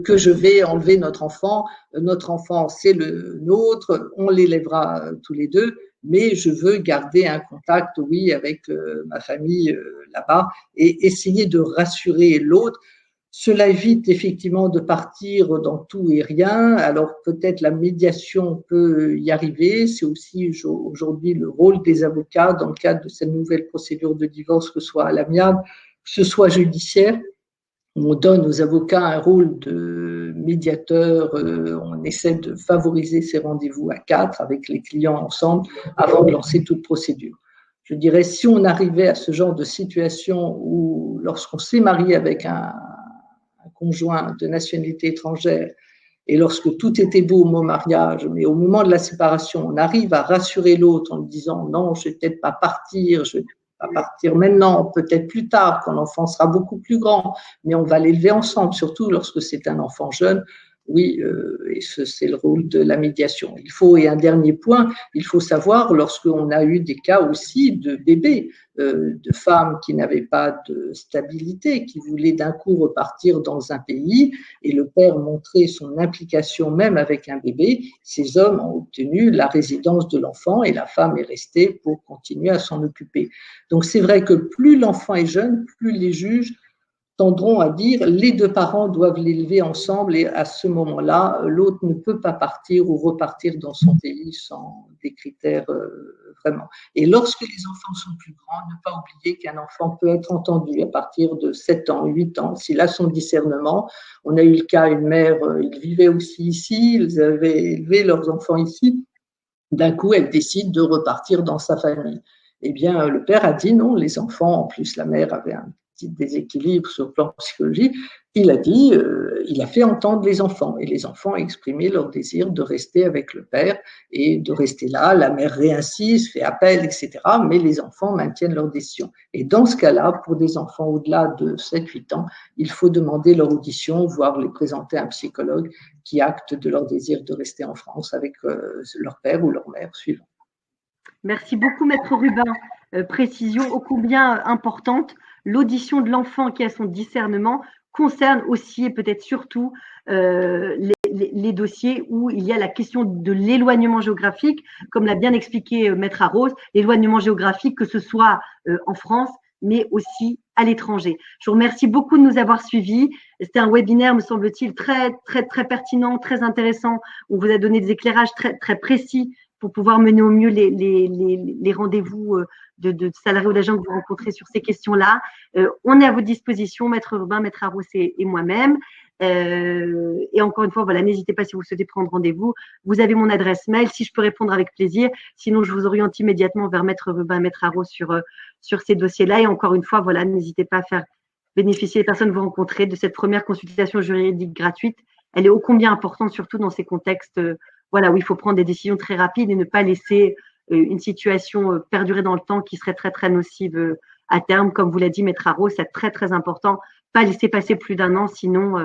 que je vais enlever notre enfant. Notre enfant, c'est le nôtre, on l'élèvera tous les deux, mais je veux garder un contact, oui, avec ma famille là-bas et essayer de rassurer l'autre. Cela évite effectivement de partir dans tout et rien. Alors peut-être la médiation peut y arriver. C'est aussi aujourd'hui le rôle des avocats dans le cadre de cette nouvelle procédure de divorce, que ce soit à l'amiable, que ce soit judiciaire. On donne aux avocats un rôle de médiateur, on essaie de favoriser ces rendez-vous à 4 avec les clients ensemble avant de lancer toute procédure. Je dirais, si on arrivait à ce genre de situation où, lorsqu'on s'est marié avec un conjoint de nationalité étrangère et lorsque tout était beau au mariage, mais au moment de la séparation, on arrive à rassurer l'autre en lui disant « non, je ne vais peut-être pas partir, je vais pas partir maintenant, peut-être plus tard, quand l'enfant sera beaucoup plus grand, mais on va l'élever ensemble, surtout lorsque c'est un enfant jeune ». oui, et c'est le rôle de la médiation. Et un dernier point, il faut savoir, lorsqu'on a eu des cas aussi de bébés, de femmes qui n'avaient pas de stabilité, qui voulaient d'un coup repartir dans un pays, et le père montrait son implication même avec un bébé, ces hommes ont obtenu la résidence de l'enfant et la femme est restée pour continuer à s'en occuper. Donc c'est vrai que plus l'enfant est jeune, plus les juges tendront à dire les deux parents doivent l'élever ensemble et à ce moment-là, l'autre ne peut pas partir ou repartir dans son pays sans des critères vraiment. Et lorsque les enfants sont plus grands, ne pas oublier qu'un enfant peut être entendu à partir de 7 ans, 8 ans, s'il a son discernement. On a eu le cas, une mère, ils vivaient aussi ici, ils avaient élevé leurs enfants ici. D'un coup, elle décide de repartir dans sa famille. Eh bien, le père a dit non, les enfants, en plus la mère avait un petit déséquilibre sur le plan psychologique, il a dit, il a fait entendre les enfants et les enfants ont exprimé leur désir de rester avec le père et de rester là. La mère réinsiste, fait appel, etc. Mais les enfants maintiennent leur décision. Et dans ce cas-là, pour des enfants au-delà de 7-8 ans, il faut demander leur audition, voire les présenter à un psychologue qui acte de leur désir de rester en France avec leur père ou leur mère suivant. Merci beaucoup, Maître Rubin. Précision ô combien importante. L'audition de l'enfant qui a son discernement concerne aussi et peut-être surtout les dossiers où il y a la question de l'éloignement géographique, comme l'a bien expliqué Maître Arros, l'éloignement géographique, que ce soit en France, mais aussi à l'étranger. Je vous remercie beaucoup de nous avoir suivis. C'était un webinaire, me semble-t-il, très, très, très pertinent, très intéressant. On vous a donné des éclairages très, très précis pour pouvoir mener au mieux les rendez-vous de salariés ou d'agents que vous rencontrez sur ces questions-là. On est à votre disposition, Maître Rubin, Maître Arros et moi-même. Et encore une fois, voilà, n'hésitez pas si vous souhaitez prendre rendez-vous. Vous avez mon adresse mail, si je peux répondre avec plaisir. Sinon, je vous oriente immédiatement vers Maître Rubin, Maître Arros sur ces dossiers-là. Et encore une fois, voilà, n'hésitez pas à faire bénéficier les personnes que vous rencontrez de cette première consultation juridique gratuite. Elle est ô combien importante, surtout dans ces contextes voilà, où il faut prendre des décisions très rapides et ne pas laisser une situation perdurer dans le temps qui serait très, très nocive à terme. Comme vous l'a dit, Maître Arros, c'est très, très important. Pas laisser passer plus d'un an, sinon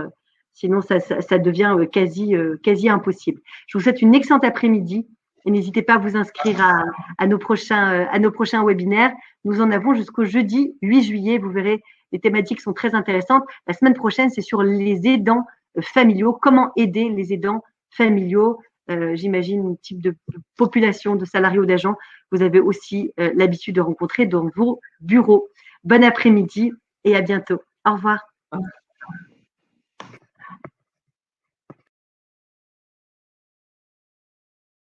ça devient quasi impossible. Je vous souhaite une excellente après-midi et n'hésitez pas à vous inscrire à nos prochains webinaires. Nous en avons jusqu'au jeudi 8 juillet. Vous verrez, les thématiques sont très intéressantes. La semaine prochaine, c'est sur les aidants familiaux. Comment aider les aidants familiaux? J'imagine un type de population de salariés ou d'agents vous avez aussi l'habitude de rencontrer dans vos bureaux. Bon après-midi et à bientôt. Au revoir.